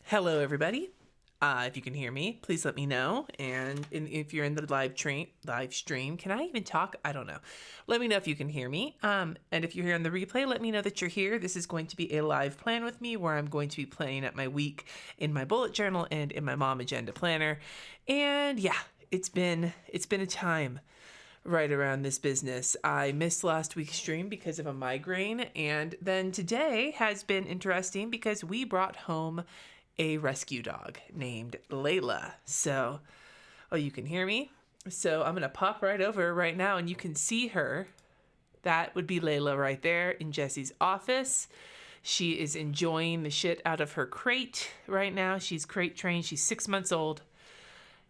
Hello, everybody. If you can hear me, please let me know. And if you're in the live stream, can I even talk? I don't know. Let me know if you can hear me. And if you're here on the replay, let me know that you're here. This is going to be a live plan with me where I'm going to be planning out my week in my bullet journal and in my mom agenda planner. And yeah, it's been a time right around this business. I missed last week's stream because of a migraine, and then today has been interesting because we brought home a rescue dog named Layla. So, oh, you can hear me? So I'm gonna pop right over right now and you can see her. That would be Layla right there in Jesse's office. She is enjoying the shit out of her crate right now. She's crate trained. She's 6 months old.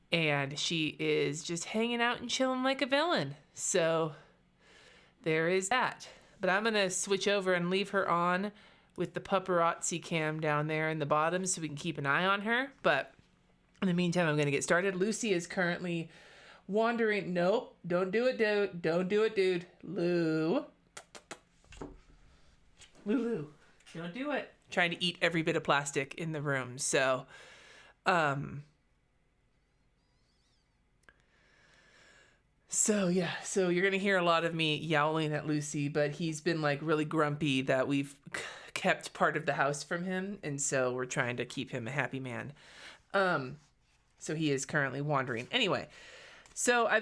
And she is just hanging out and chilling like a villain. So there is that. But I'm going to switch over and leave her on with the paparazzi cam down there in the bottom so we can keep an eye on her. But in the meantime, I'm going to get started. Lucy is currently wandering. Nope, don't do it, dude. Don't do it, dude. Lulu, don't do it. Trying to eat every bit of plastic in the room. So, So you're going to hear a lot of me yowling at Lucy, but he's been like really grumpy that we've kept part of the house from him. And so we're trying to keep him a happy man. So he is currently wandering. Anyway, so I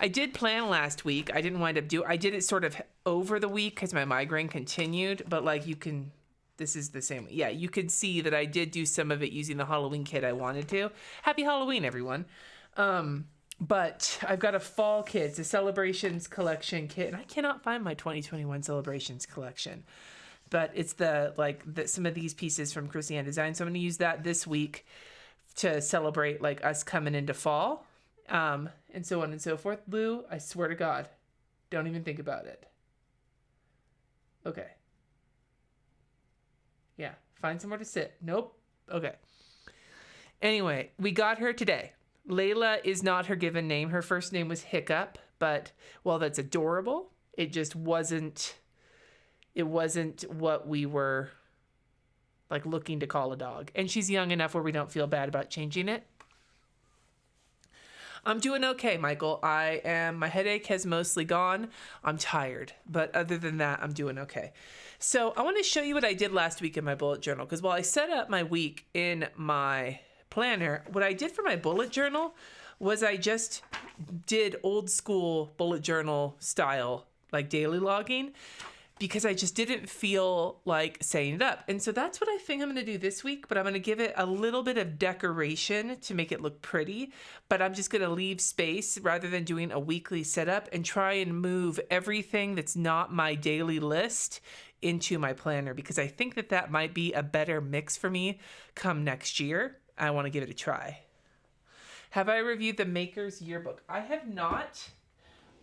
did plan last week. I didn't wind up I did it sort of over the week because my migraine continued, but like this is the same. Yeah, you can see that I did do some of it using the Halloween kit I wanted to. Happy Halloween, everyone. But I've got a fall kit. It's a Celebrations collection kit, and I cannot find my 2021 Celebrations collection. But it's some of these pieces from Christiane Design. So I'm going to use that this week to celebrate like us coming into fall, and so on and so forth. Lou, I swear to God, don't even think about it. Okay. Yeah, find somewhere to sit. Nope. Okay. Anyway, we got her today. Layla is not her given name. Her first name was Hiccup, but while that's adorable, it just wasn't what we were like looking to call a dog. And she's young enough where we don't feel bad about changing it. I'm doing okay, Michael. My headache has mostly gone. I'm tired, but other than that, I'm doing okay. So I want to show you what I did last week in my bullet journal, because while I set up my week in my planner, what I did for my bullet journal was I just did old school bullet journal style, like daily logging, because I just didn't feel like setting it up. And so that's what I think I'm going to do this week, but I'm going to give it a little bit of decoration to make it look pretty, but I'm just going to leave space rather than doing a weekly setup and try and move everything that's not my daily list into my planner, because I think that might be a better mix for me come next year. I want to give it a try. Have I reviewed the Maker's Yearbook? I have not.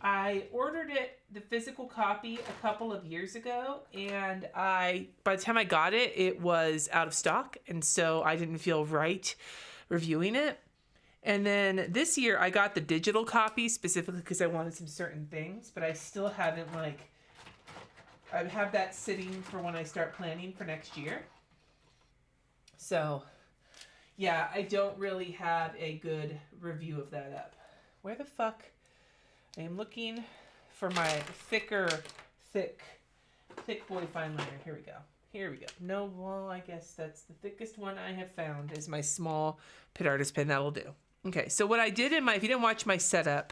I ordered the physical copy a couple of years ago, and by the time I got it, it was out of stock, and so I didn't feel right reviewing it. And then this year, I got the digital copy specifically because I wanted some certain things, but I still haven't I have that sitting for when I start planning for next year. So yeah, I don't really have a good review of that up. Where the fuck? I am looking for my thick boy fine liner. Here we go. No, well, I guess that's the thickest one I have found is my small Pitt Artist pen. That'll do. Okay, so what I did if you didn't watch my setup,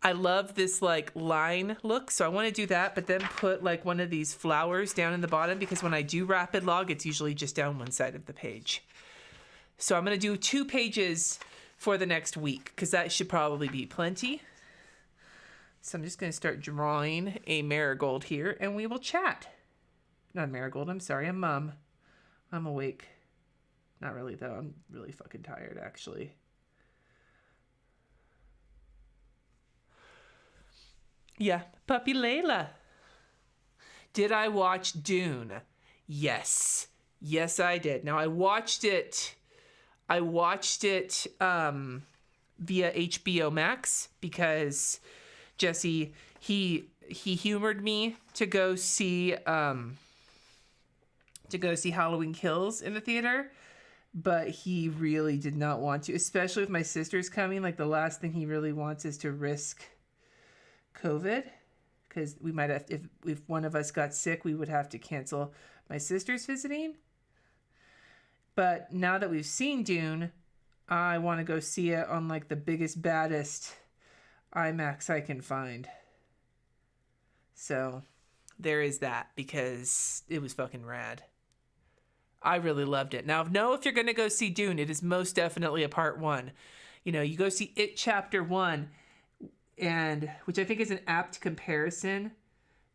I love this like line look. So I want to do that, but then put like one of these flowers down in the bottom, because when I do rapid log, it's usually just down one side of the page. So I'm going to do 2 pages for the next week, because that should probably be plenty. So I'm just going to start drawing a marigold here, and we will chat. Not a marigold, I'm sorry, a mum. I'm awake. Not really, though. I'm really fucking tired, actually. Yeah, puppy Layla. Did I watch Dune? Yes. Yes, I did. Now, I watched it via HBO Max because Jesse, he humored me to go see to go see Halloween Kills in the theater, but he really did not want to, especially with my sisters coming. Like, the last thing he really wants is to risk COVID, because we might have, if one of us got sick, we would have to cancel my sister's visiting. But now that we've seen Dune, I want to go see it on like the biggest, baddest IMAX I can find. So there is that, because it was fucking rad. I really loved it. Now, if you're going to go see Dune, it is most definitely a part 1. You know, you go see It Chapter 1, and which I think is an apt comparison,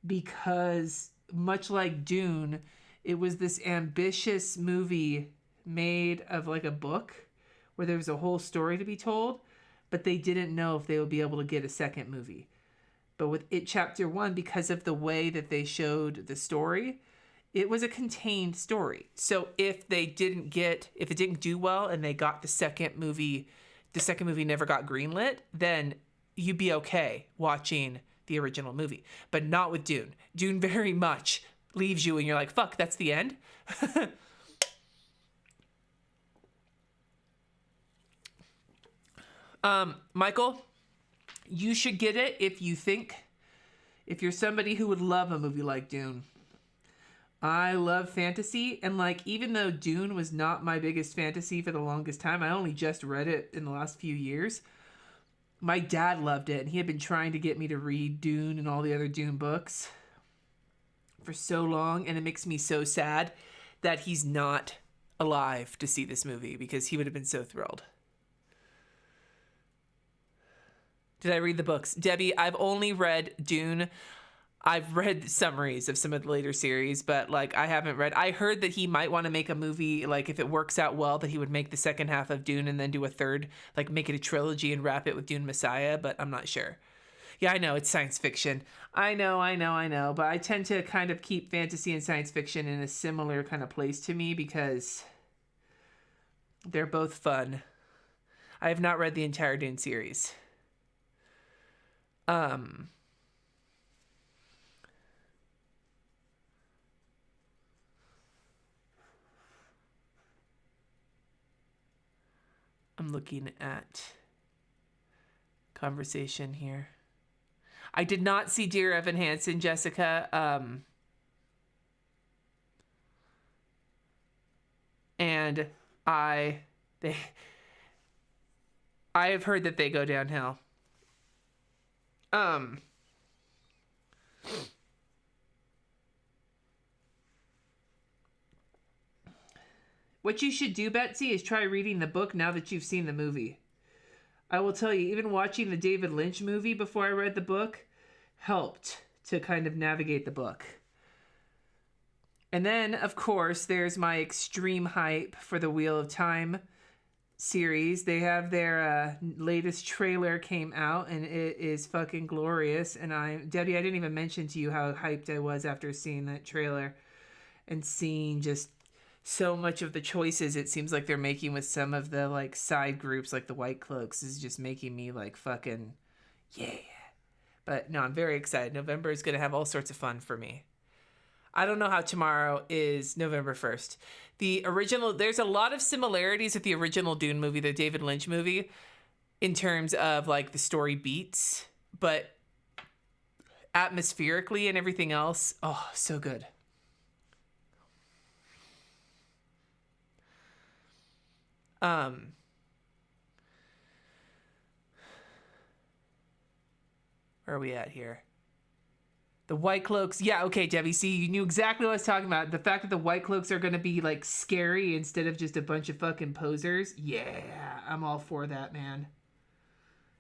because much like Dune, it was this ambitious movie made of like a book where there was a whole story to be told, but they didn't know if they would be able to get a second movie. But with It Chapter 1, because of the way that they showed the story, it was a contained story. So if it didn't do well and they got the second movie never got greenlit, then you'd be okay watching the original movie. But not with Dune. Dune very much leaves you and you're like, fuck, that's the end? Michael, you should get it if you're somebody who would love a movie like Dune. I love fantasy, and like, even though Dune was not my biggest fantasy for the longest time, I only just read it in the last few years. My dad loved it, and he had been trying to get me to read Dune and all the other Dune books for so long, and it makes me so sad that he's not alive to see this movie, because he would have been so thrilled. Did I read the books? Debbie, I've only read Dune. I've read summaries of some of the later series, but like, I haven't read. I heard that he might want to make a movie, like if it works out well, that he would make the second half of Dune and then do a third, like make it a trilogy and wrap it with Dune Messiah, but I'm not sure. Yeah, I know, it's science fiction. I know, but I tend to kind of keep fantasy and science fiction in a similar kind of place to me, because they're both fun. I have not read the entire Dune series. I'm looking at conversation here. I did not see Dear Evan Hansen, Jessica. And I have heard that they go downhill. What you should do, Betsy, is try reading the book now that you've seen the movie. I will tell you, even watching the David Lynch movie before I read the book helped to kind of navigate the book. And then, of course, there's my extreme hype for the Wheel of Time series. They have their latest trailer came out, and it is fucking glorious. And Debbie, I didn't even mention to you how hyped I was after seeing that trailer and seeing just so much of the choices it seems like they're making with some of the like side groups, like the White Cloaks, is just making me like fucking yeah. But no, I'm very excited. November is going to have all sorts of fun for me. I don't know how tomorrow is November 1st. The original, there's a lot of similarities with the original Dune movie, the David Lynch movie, in terms of like the story beats, but atmospherically and everything else, oh, so good. Where are we at here? The White Cloaks. Yeah, okay, Debbie. See, you knew exactly what I was talking about. The fact that the White Cloaks are going to be, like, scary instead of just a bunch of fucking posers. Yeah, I'm all for that, man.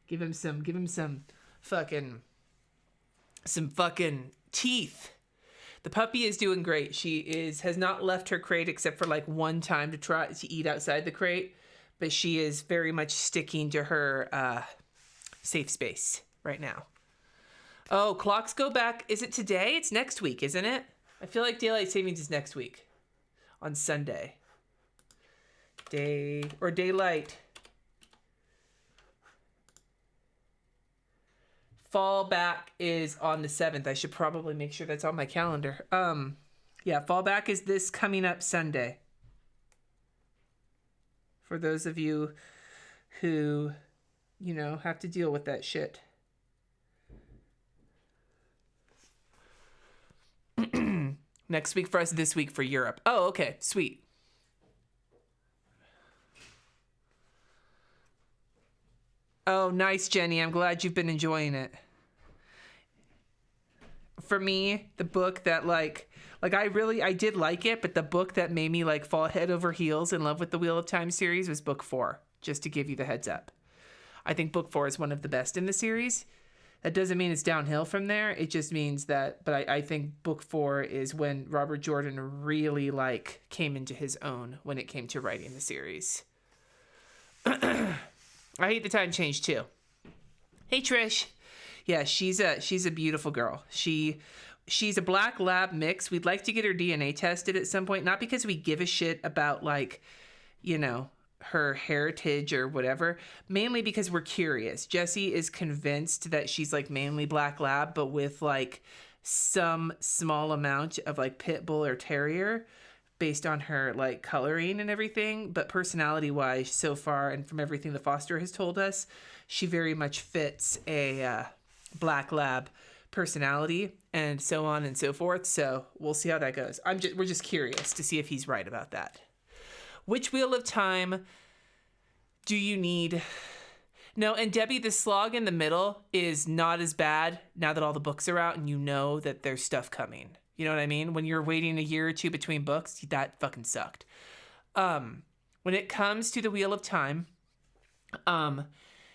Give him some fucking teeth. The puppy is doing great. She has not left her crate except for, like, one time to try to eat outside the crate. But she is very much sticking to her safe space right now. Oh, clocks go back. Is it today? It's next week, isn't it? I feel like daylight savings is next week on Sunday. Daylight. Fall back is on the 7th. I should probably make sure that's on my calendar. Yeah, fallback is this coming up Sunday. For those of you who, you know, have to deal with that shit. Next week for us, this week for Europe. Oh, okay, sweet. Oh, nice, Jenny. I'm glad you've been enjoying it. For me, the book that I did like it, but the book that made me like fall head over heels in love with the Wheel of Time series was book 4, just to give you the heads up. I think book 4 is one of the best in the series. That doesn't mean it's downhill from there. It just means that, but I think book 4 is when Robert Jordan really like came into his own when it came to writing the series. I hate the time change too. Hey, Trish. Yeah, she's a beautiful girl. She's a black lab mix. We'd like to get her DNA tested at some point, not because we give a shit about like, you know, her heritage or whatever, mainly because we're curious. Jessie is convinced that she's like mainly black lab, but with like some small amount of like pit bull or terrier based on her like coloring and everything. But personality wise, so far, and from everything the foster has told us, she very much fits a black lab personality and so on and so forth. So we'll see how that goes. We're just curious to see if he's right about that. Which Wheel of Time do you need? No, and Debbie, the slog in the middle is not as bad now that all the books are out and you know that there's stuff coming. You know what I mean? When you're waiting a year or two between books, that fucking sucked. When it comes to the Wheel of Time,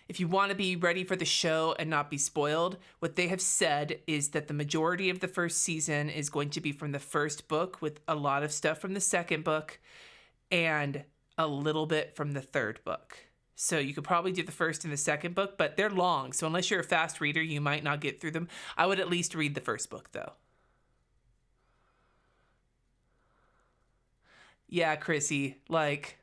if you want to be ready for the show and not be spoiled, what they have said is that the majority of the first season is going to be from the first book with a lot of stuff from the second book and a little bit from the third book. So you could probably do the first and the second book, but they're long. So unless you're a fast reader, you might not get through them. I would at least read the first book, though. Yeah, Chrissy, like,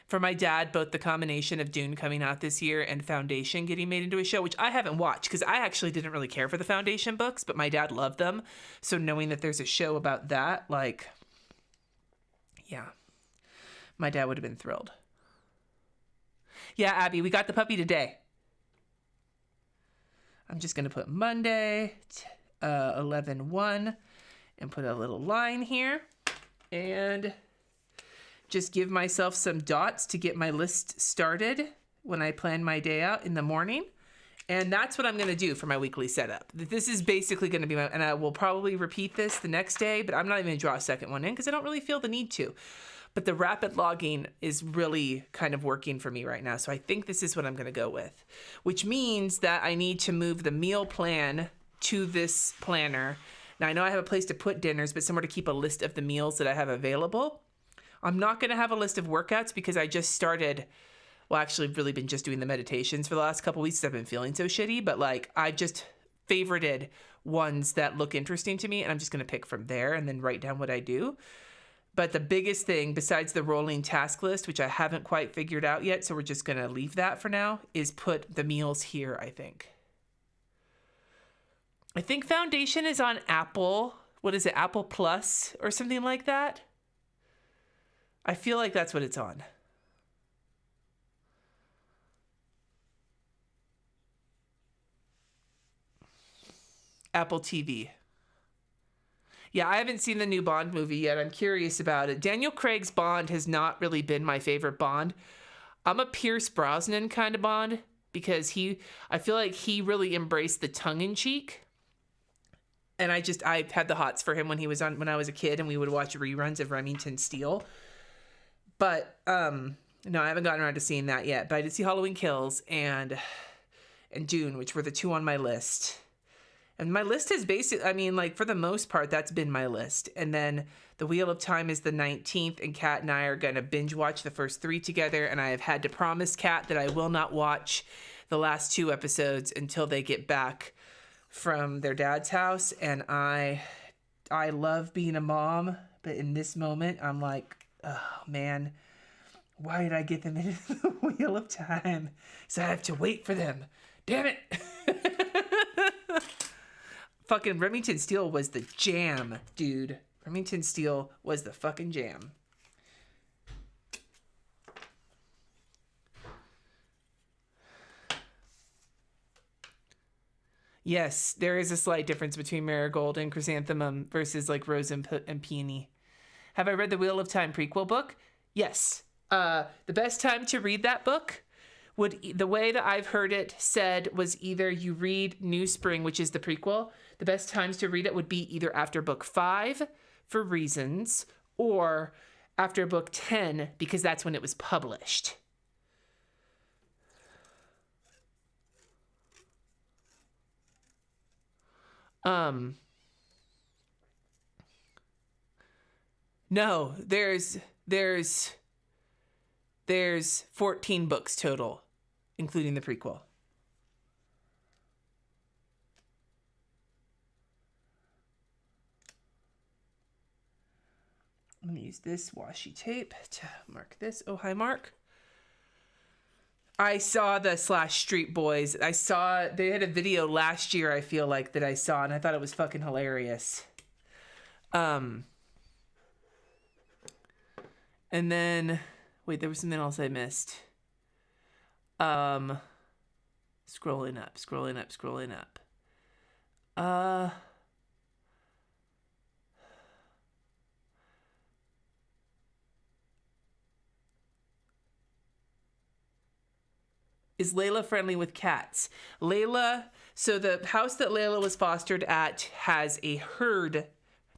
for my dad, both the combination of Dune coming out this year and Foundation getting made into a show, which I haven't watched because I actually didn't really care for the Foundation books, but my dad loved them. So knowing that there's a show about that, like, yeah, my dad would have been thrilled. Yeah, Abby, we got the puppy today. I'm just going to put Monday, 11/1, and put a little line here. And just give myself some dots to get my list started when I plan my day out in the morning. And that's what I'm going to do for my weekly setup. This is basically going to be and I will probably repeat this the next day, but I'm not even going to draw a second one in because I don't really feel the need to. But the rapid logging is really kind of working for me right now. So I think this is what I'm going to go with, which means that I need to move the meal plan to this planner. Now, I know I have a place to put dinners, but somewhere to keep a list of the meals that I have available. I'm not going to have a list of workouts because I just started, well, actually really been just doing the meditations for the last couple weeks. I've been feeling so shitty, but like I just favorited ones that look interesting to me, and I'm just going to pick from there and then write down what I do. But the biggest thing, besides the rolling task list, which I haven't quite figured out yet, so we're just going to leave that for now, is put the meals here, I think. I think Foundation is on Apple. What is it? Apple Plus or something like that? I feel like that's what it's on. Apple TV. Yeah, I haven't seen the new Bond movie yet. I'm curious about it. Daniel Craig's Bond has not really been my favorite Bond. I'm a Pierce Brosnan kind of Bond because I feel like he really embraced the tongue-in-cheek. And I had the hots for him when I was a kid and we would watch reruns of Remington Steele. But, no, I haven't gotten around to seeing that yet. But I did see Halloween Kills and Dune, which were the two on my list. And my list is basically, I mean, like, for the most part, that's been my list. And then the Wheel of Time is the 19th, and Kat and I are going to binge watch the first 3 together. And I have had to promise Kat that I will not watch the last 2 episodes until they get back from their dad's house. And I love being a mom, but in this moment, I'm like, oh, man, why did I get them into the Wheel of Time? So I have to wait for them. Damn it. Fucking Remington Steele was the jam, dude. Remington Steele was the fucking jam. Yes, there is a slight difference between Marigold and Chrysanthemum versus like Rose and Peony. Have I read the Wheel of Time prequel book? Yes. The best time to read that book the way that I've heard it said was either you read New Spring, which is the prequel. The best times to read it would be either after book 5 for reasons or after book 10 because that's when it was published. No, there's 14 books total, including the prequel. I'm going to use this washi tape to mark this. Oh, hi, Mark. I saw the /Street Boys. They had a video last year, I feel like, that I saw, and I thought it was fucking hilarious. And then, wait, there was something else I missed. Scrolling up. Is Layla friendly with cats? Layla, so the house that Layla was fostered at has a herd.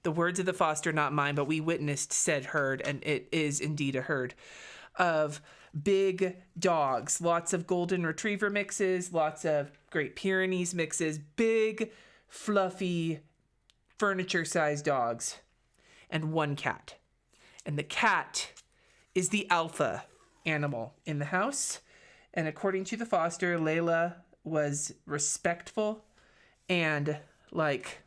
The words of the foster, not mine, but we witnessed said herd, and it is indeed a herd of big dogs. Lots of golden retriever mixes, lots of Great Pyrenees mixes, big, fluffy, furniture-sized dogs, and one cat. And the cat is the alpha animal in the house. And according to the foster, Layla was respectful and, like,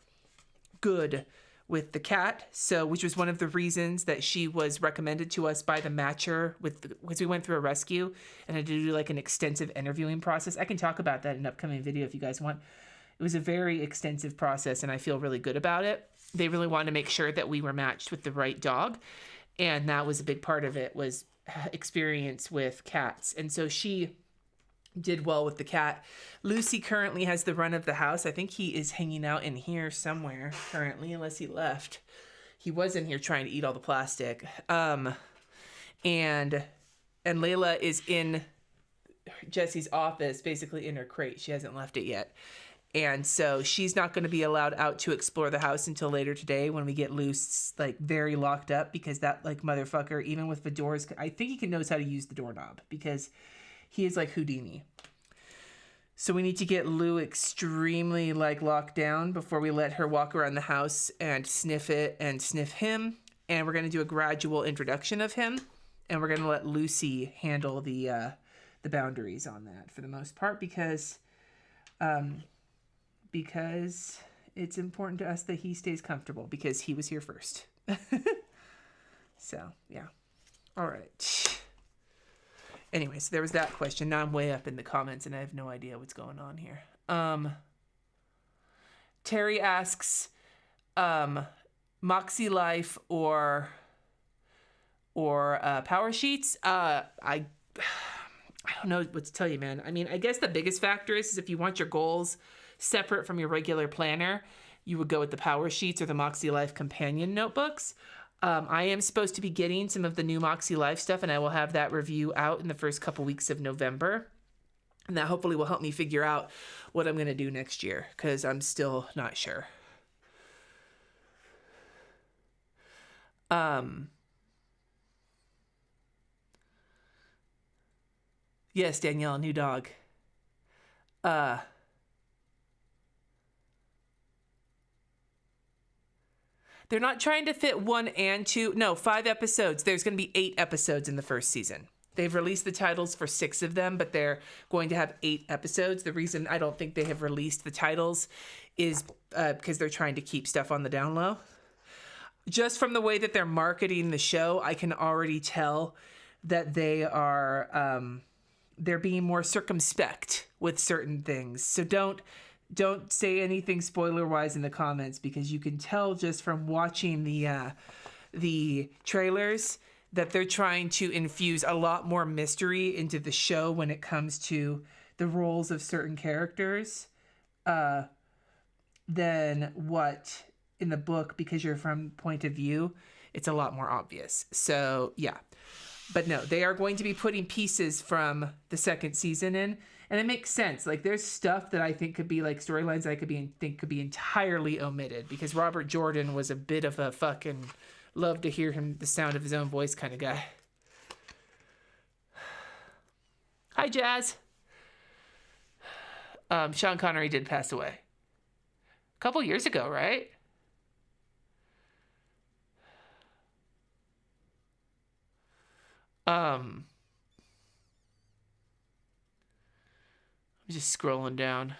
good with the cat. So, which was one of the reasons that she was recommended to us by the matcher because we went through a rescue and had to do, like, an extensive interviewing process. I can talk about that in an upcoming video if you guys want. It was a very extensive process, and I feel really good about it. They really wanted to make sure that we were matched with the right dog. And that was a big part of it, was experience with cats. And so she did well with the cat. Lucy currently has the run of the house. I think he is hanging out in here somewhere currently, unless he left. He was in here trying to eat all the plastic. And Layla is in Jessie's office, basically in her crate. She hasn't left it yet. And so she's not going to be allowed out to explore the house until later today when we get Luce, like, very locked up, because that, like, motherfucker, even with the doors, I think he knows how to use the doorknob because he is like Houdini. So we need to get Lou extremely, like, locked down before we let her walk around the house and sniff it and sniff him. And we're going to do a gradual introduction of him. And we're going to let Lucy handle the boundaries on that for the most part because it's important to us that he stays comfortable because he was here first. So, yeah. All right. Anyway, so there was that question. Now I'm way up in the comments and I have no idea what's going on here. Terry asks, Moxie Life or Power Sheets? I don't know what to tell you, man. I mean, I guess the biggest factor is if you want your goals separate from your regular planner, you would go with the Power Sheets or the Moxie Life companion notebooks. I am supposed to be getting some of the new Moxie Life stuff, and I will have that review out in the first couple weeks of November. And that hopefully will help me figure out what I'm going to do next year, because I'm still not sure. Yes, Danielle, new dog. They're not trying to fit 1 and 2. No, 5 episodes. There's going to be 8 episodes in the first season. They've released the titles for 6 of them, but they're going to have 8 episodes. The reason I don't think they have released the titles is because they're trying to keep stuff on the down low. Just from the way that they're marketing the show, I can already tell that they are they're being more circumspect with certain things. So don't don't say anything spoiler-wise in the comments, because you can tell just from watching the trailers that they're trying to infuse a lot more mystery into the show when it comes to the roles of certain characters than what in the book, because you're from point of view, it's a lot more obvious. So yeah, but no, they are going to be putting pieces from the second season in, and it makes sense. Like, there's stuff that I think could be like storylines that I think could be entirely omitted, because Robert Jordan was a bit of a fucking love to hear him, the sound of his own voice kind of guy. Hi, Jazz. Sean Connery did pass away a couple years ago, right? I'm just scrolling down.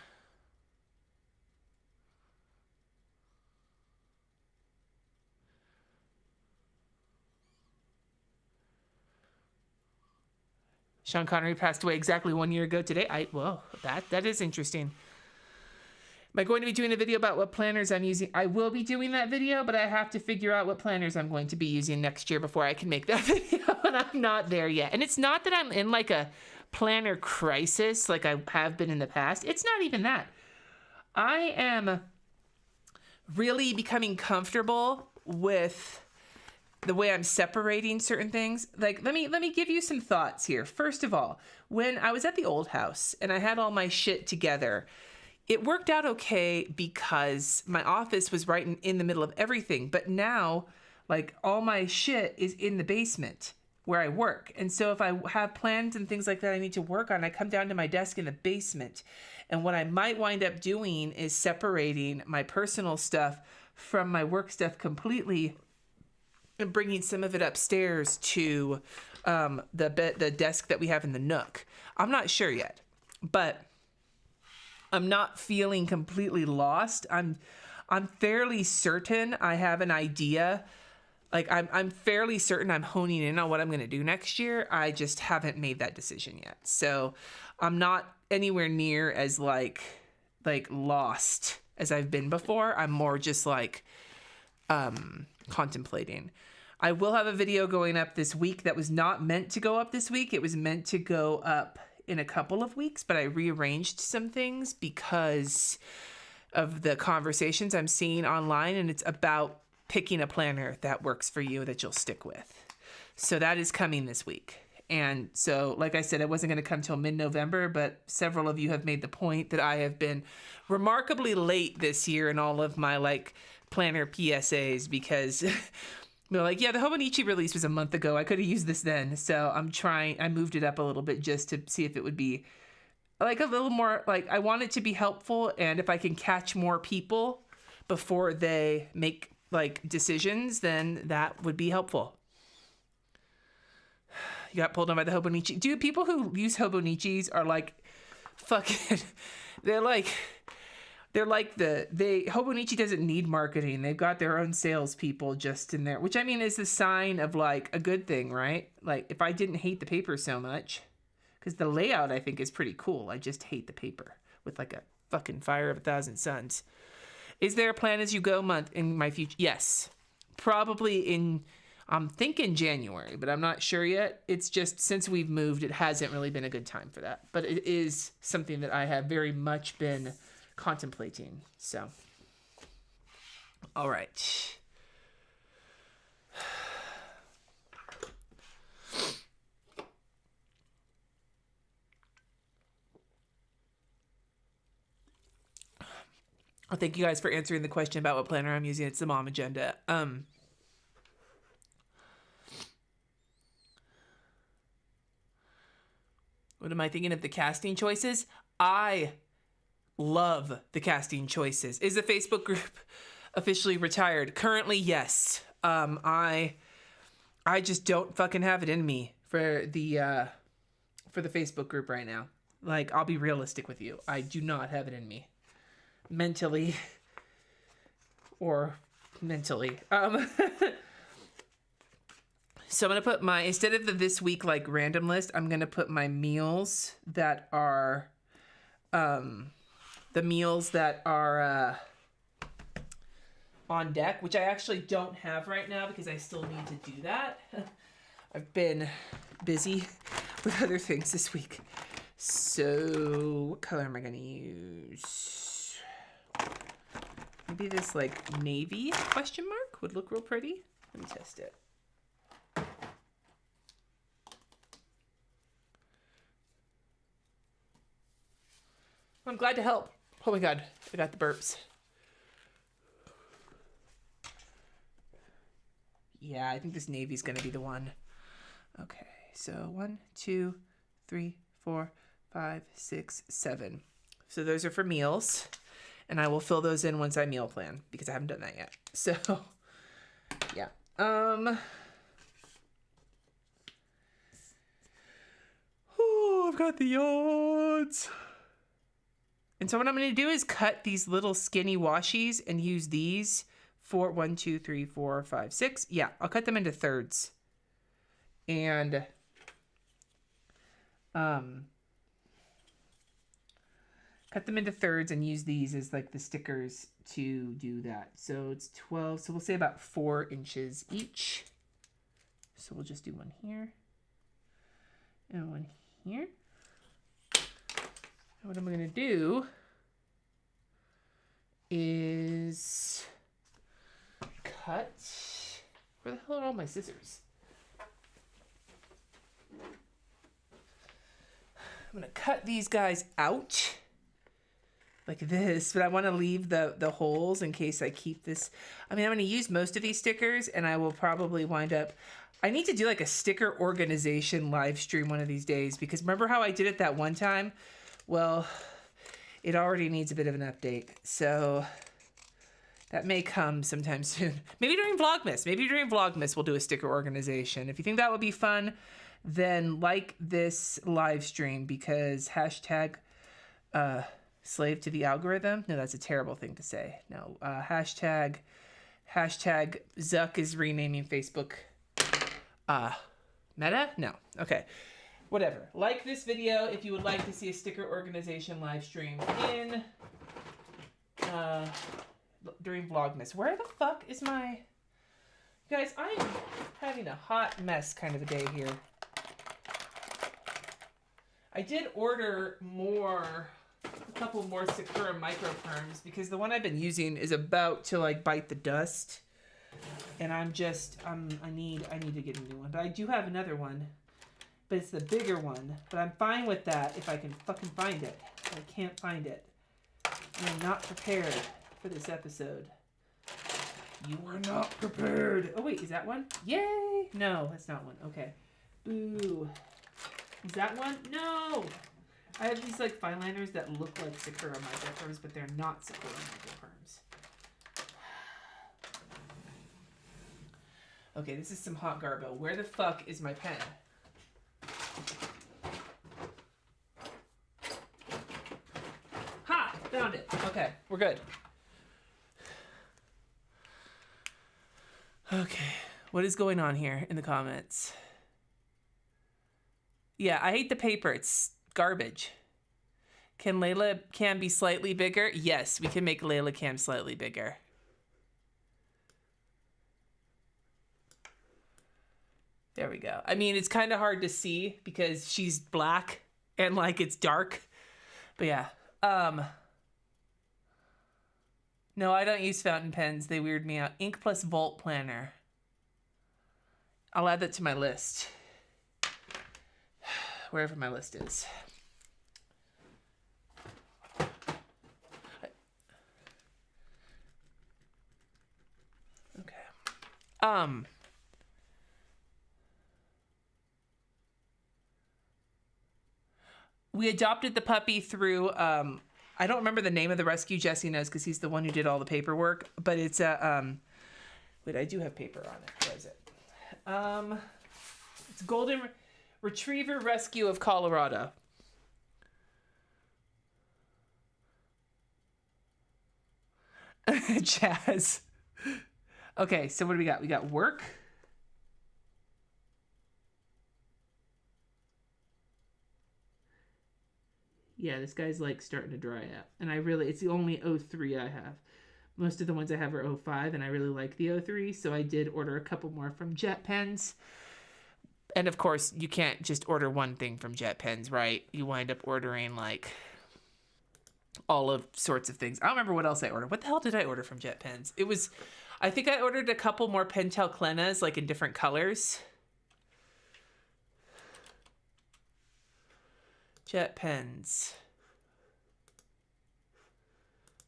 Sean Connery passed away exactly 1 year ago today. Whoa, that is interesting. Am I going to be doing a video about what planners I'm using? I will be doing that video, but I have to figure out what planners I'm going to be using next year before I can make that video, and I'm not there yet. And it's not that I'm in like a planner crisis like I have been in the past. It's not even that. I am really becoming comfortable with the way I'm separating certain things. Like, let me give you some thoughts here. First of all, when I was at the old house and I had all my shit together, it worked out okay because my office was right in the middle of everything. But now, like, all my shit is in the basement where I work. And so if I have plans and things like that I need to work on, I come down to my desk in the basement. And what I might wind up doing is separating my personal stuff from my work stuff completely and bringing some of it upstairs to the desk that we have in the nook. I'm not sure yet, but I'm not feeling completely lost. I'm fairly certain I have an idea. Like, I'm fairly certain I'm honing in on what I'm going to do next year. I just haven't made that decision yet. So I'm not anywhere near as like lost as I've been before. I'm more just like contemplating. I will have a video going up this week that was not meant to go up this week. It was meant to go up in a couple of weeks, but I rearranged some things because of the conversations I'm seeing online, and it's about picking a planner that works for you that you'll stick with. So that is coming this week. And so, like I said, it wasn't going to come till mid-November, but several of you have made the point that I have been remarkably late this year in all of my like planner PSAs, because they're like, yeah, the Hobonichi release was a month ago. I could have used this then. So I moved it up a little bit just to see if it would be like a little more, like, I want it to be helpful. And if I can catch more people before they make like decisions, then that would be helpful. You got pulled on by the Hobonichi. Dude, people who use Hobonichis are like fucking, Hobonichi doesn't need marketing. They've got their own salespeople just in there, which I mean is a sign of like a good thing, right? Like, if I didn't hate the paper so much, because the layout I think is pretty cool. I just hate the paper with like a fucking fire of 1,000 suns. Is there a plan as you go month in my future? Yes, probably I'm thinking January, but I'm not sure yet. It's just since we've moved, it hasn't really been a good time for that. But it is something that I have very much been contemplating. So, all right. Well, thank you guys for answering the question about what planner I'm using. It's the momagenda. What am I thinking of the casting choices? I love the casting choices. Is the Facebook group officially retired? Currently, yes. I just don't fucking have it in me for the Facebook group right now. Like, I'll be realistic with you. I do not have it in me. Mentally. So I'm going to put instead of the this week like random list, I'm going to put my meals that are the meals that are on deck, which I actually don't have right now because I still need to do that. I've been busy with other things this week. So what color am I gonna use? Maybe this like navy question mark would look real pretty. Let me test it. I'm glad to help. Oh my God, I got the burps. Yeah, I think this navy's gonna be the one. Okay, so 1, 2, 3, 4, 5, 6, 7. So those are for meals, and I will fill those in once I meal plan because I haven't done that yet. So, yeah. Oh, I've got the yawns. And so what I'm going to do is cut these little skinny washies and use these for 1, 2, 3, 4, 5, 6. Yeah, I'll cut them into thirds. And cut them into thirds and use these as like the stickers to do that. So it's 12. So we'll say about 4 inches each. So we'll just do one here and one here. What I'm going to do is cut. Where the hell are all my scissors? I'm going to cut these guys out like this, but I want to leave the holes in case I keep this. I mean, I'm going to use most of these stickers, and I will probably wind up. I need to do like a sticker organization live stream one of these days, because remember how I did it that one time? Well, it already needs a bit of an update, so that may come sometime soon. Maybe during Vlogmas. Maybe during Vlogmas we'll do a sticker organization. If you think that would be fun, then like this live stream, because hashtag slave to the algorithm. No, that's a terrible thing to say. No, hashtag Zuck is renaming Facebook Meta? No. Okay. Whatever. Like this video if you would like to see a sticker organization live stream in during Vlogmas. Where the fuck is my... Guys, I'm having a hot mess kind of a day here. I did order a couple more Sakura microperms because the one I've been using is about to like bite the dust. And I need to get a new one. But I do have another one. But it's the bigger one. But I'm fine with that if I can fucking find it. I can't find it. I'm not prepared for this episode. You are not prepared. Oh wait, is that one? Yay! No, that's not one. Okay. Boo. Is that one? No! I have these like fine liners that look like Sakura microperms, but they're not Sakura microperms. Okay, this is some hot garbo. Where the fuck is my pen? Ha! Found it. Okay, we're good. Okay, what is going on here in the comments? Yeah, I hate the paper. It's garbage. Can Layla Cam be slightly bigger? Yes, we can make Layla Cam slightly bigger. There we go. I mean, it's kind of hard to see because she's black and like it's dark. But yeah. No, I don't use fountain pens. They weird me out. Ink plus Volt Planner. I'll add that to my list. Wherever my list is. Okay. We adopted the puppy through, I don't remember the name of the rescue. Jesse knows because he's the one who did all the paperwork. But it's a, wait, I do have paper on it. Where is it? It's Golden Retriever Rescue of Colorado. Jazz. Okay, so what do we got? We got work. Yeah, this guy's like starting to dry out. And it's the only 03 I have. Most of the ones I have are 05, and I really like the 03, so I did order a couple more from Jet Pens. And of course, you can't just order one thing from Jet Pens, right? You wind up ordering like all of sorts of things. I don't remember what else I ordered. What the hell did I order from Jet Pens? I think I ordered a couple more Pentel Klenas, like in different colors. Jet Pens.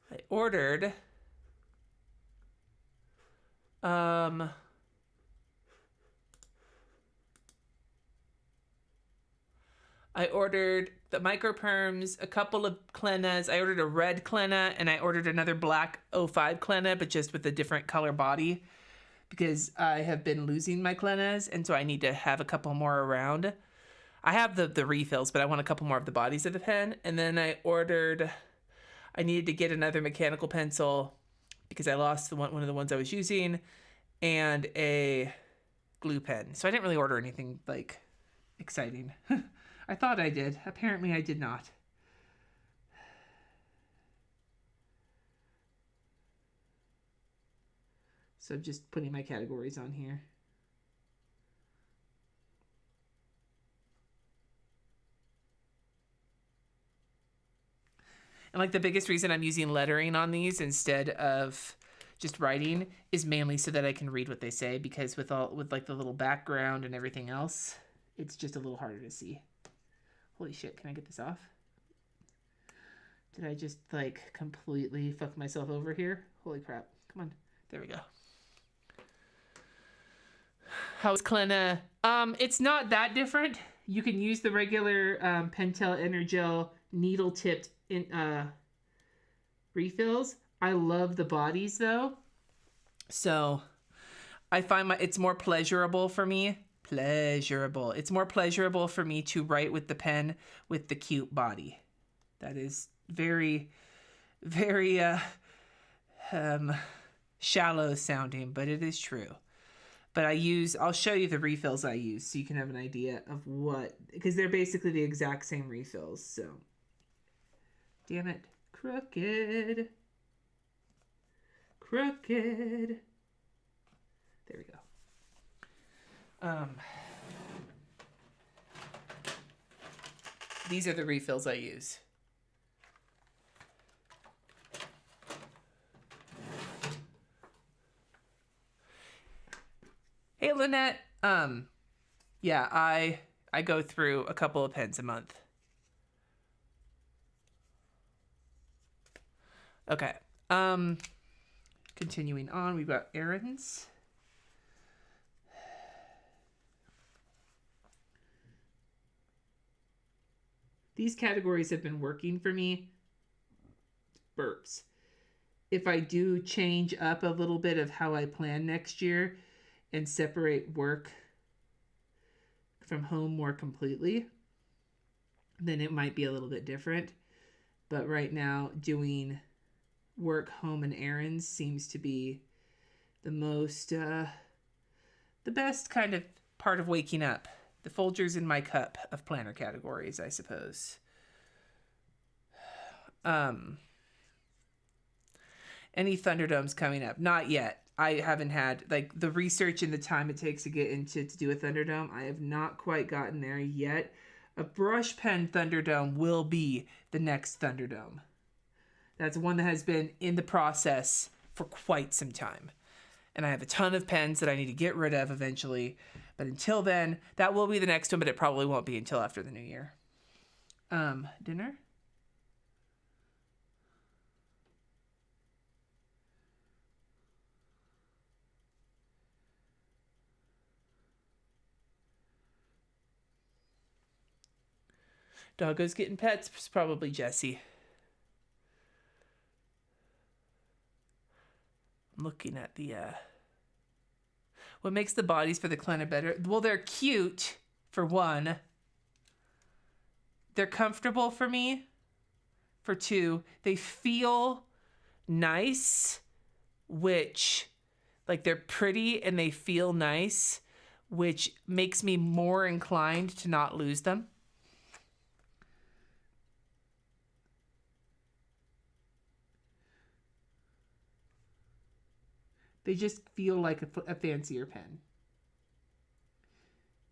I ordered the microperms, a couple of Klenas. I ordered a red Klena, and I ordered another black 05 Klena, but just with a different color body, because I have been losing my Klenas, and so I need to have a couple more around. I have the refills, but I want a couple more of the bodies of the pen. And then I needed to get another mechanical pencil because I lost one of the ones I was using, and a glue pen. So I didn't really order anything like exciting. I thought I did. Apparently I did not. So I'm just putting my categories on here. And like the biggest reason I'm using lettering on these instead of just writing is mainly so that I can read what they say, because with like the little background and everything else, it's just a little harder to see. Holy shit, can I get this off? Did I just like completely fuck myself over here? Holy crap. Come on. There we go. How's Klena? It's not that different. You can use the regular Pentel Energel needle tipped refills. I love the bodies though. So I find it's more pleasurable for me. It's more pleasurable for me to write with the pen with the cute body. That is very, very shallow sounding, but it is true. But I'll show you the refills I use so you can have an idea of because they're basically the exact same refills. So, damn it. Crooked. There we go. These are the refills I use. Hey, Lynette. Yeah, I go through a couple of pens a month. Okay. Continuing on, we've got errands. These categories have been working for me. Burps. If I do change up a little bit of how I plan next year and separate work from home more completely, then it might be a little bit different. But right now, doing work, home, and errands seems to be the best kind of part of waking up. The Folgers in my cup of planner categories, I suppose. Any Thunderdomes coming up? Not yet. I haven't had like the research and the time it takes to get into to do a Thunderdome. I have not quite gotten there yet. A brush pen Thunderdome will be the next Thunderdome. That's one that has been in the process for quite some time. And I have a ton of pens that I need to get rid of eventually. But until then, that will be the next one, but it probably won't be until after the new year. Dinner? Doggo's getting pets. It's probably Jessie. I'm looking at the what makes the bodies for the Klena better? Well, they're cute for one. They're comfortable for me for two. They feel nice, which like they're pretty and they feel nice, which makes me more inclined to not lose them. They just feel like a fancier pen.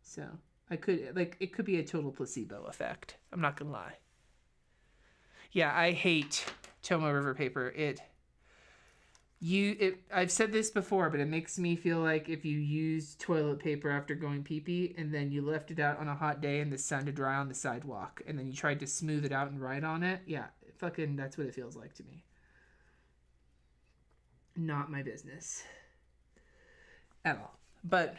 So it could be a total placebo effect. I'm not gonna lie. Yeah, I hate Tomoe River paper. I've said this before, but it makes me feel like if you used toilet paper after going pee-pee and then you left it out on a hot day in the sun to dry on the sidewalk and then you tried to smooth it out and write on it. Yeah, fucking that's what it feels like to me. Not my business. At all. But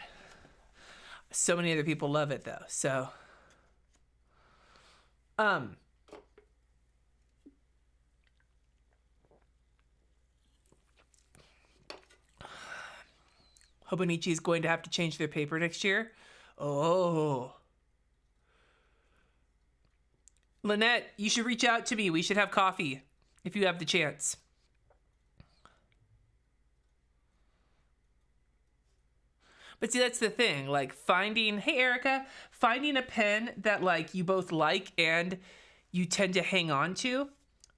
so many other people love it though. So Hobonichi is going to have to change their paper next year. Oh. Lynette, you should reach out to me. We should have coffee if you have the chance. But see, that's the thing. Like hey Erica, finding a pen that like you both like and you tend to hang on to.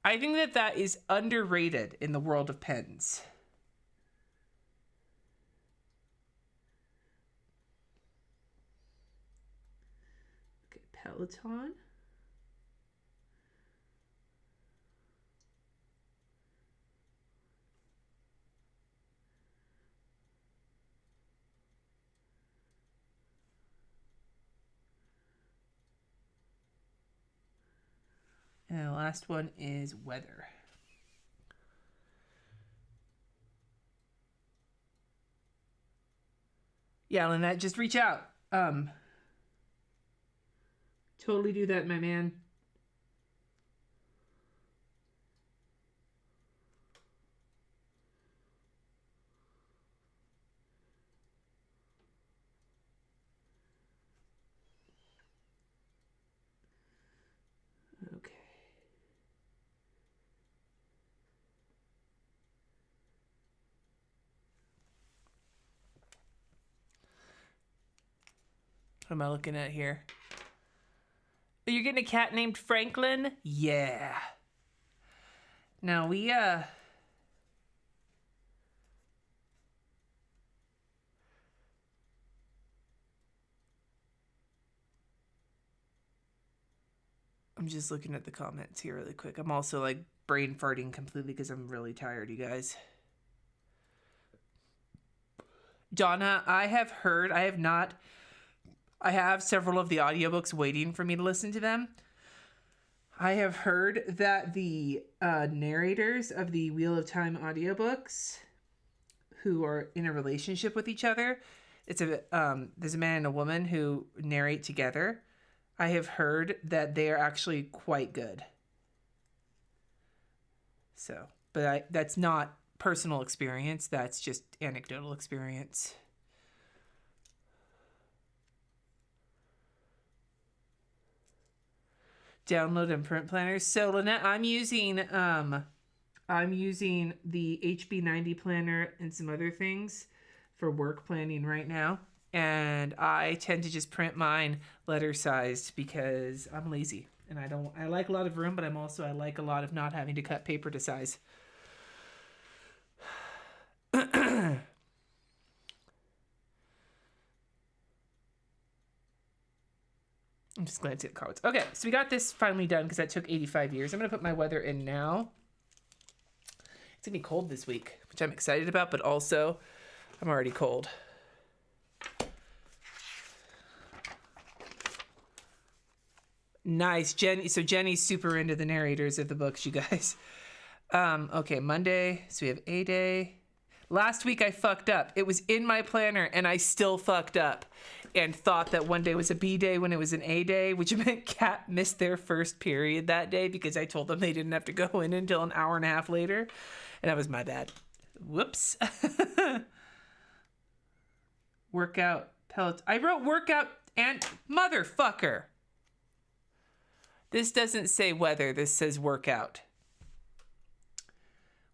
I think that is underrated in the world of pens. Peloton. And the last one is weather. Yeah, Lynette, just reach out. Totally do that, my man. Okay. What am I looking at here? You're getting a cat named Franklin? Yeah. Now I'm just looking at the comments here really quick. I'm also like brain farting completely because I'm really tired, you guys. Donna, I have several of the audiobooks waiting for me to listen to them. I have heard that the narrators of the Wheel of Time audiobooks who are in a relationship with each other, there's a man and a woman who narrate together. I have heard that they are actually quite good. So, but that's not personal experience. That's just anecdotal experience. Download and print planners. So Lynette, I'm using the HB90 planner and some other things for work planning right now. And I tend to just print mine letter sized because I'm lazy and I like a lot of room, but I like a lot of not having to cut paper to size. I'm just glancing at cards. Okay, so we got this finally done because that took 85 years. I'm going to put my weather in now. It's going to be cold this week, which I'm excited about, but also I'm already cold. Nice. So Jenny's super into the narrators of the books, you guys. Okay, Monday. So we have A Day. Last week I fucked up. It was in my planner and I still fucked up and thought that one day was a B day when it was an A day, which meant Kat missed their first period that day because I told them they didn't have to go in until an hour and a half later. And that was my bad. Whoops. Workout. Pellets. I wrote workout and motherfucker. This doesn't say weather. This says workout.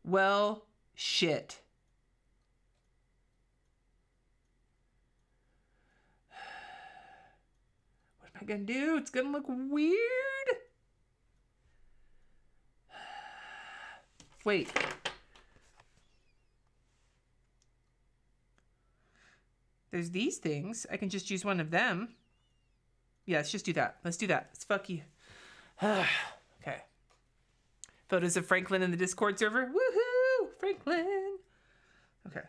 Well, shit. What am I gonna do? It's gonna look weird. Wait. There's these things. I can just use one of them. Yeah, let's just do that. Let's do that. Let's fuck you. Okay. Photos of Franklin in the Discord server. Woohoo! Franklin! Okay.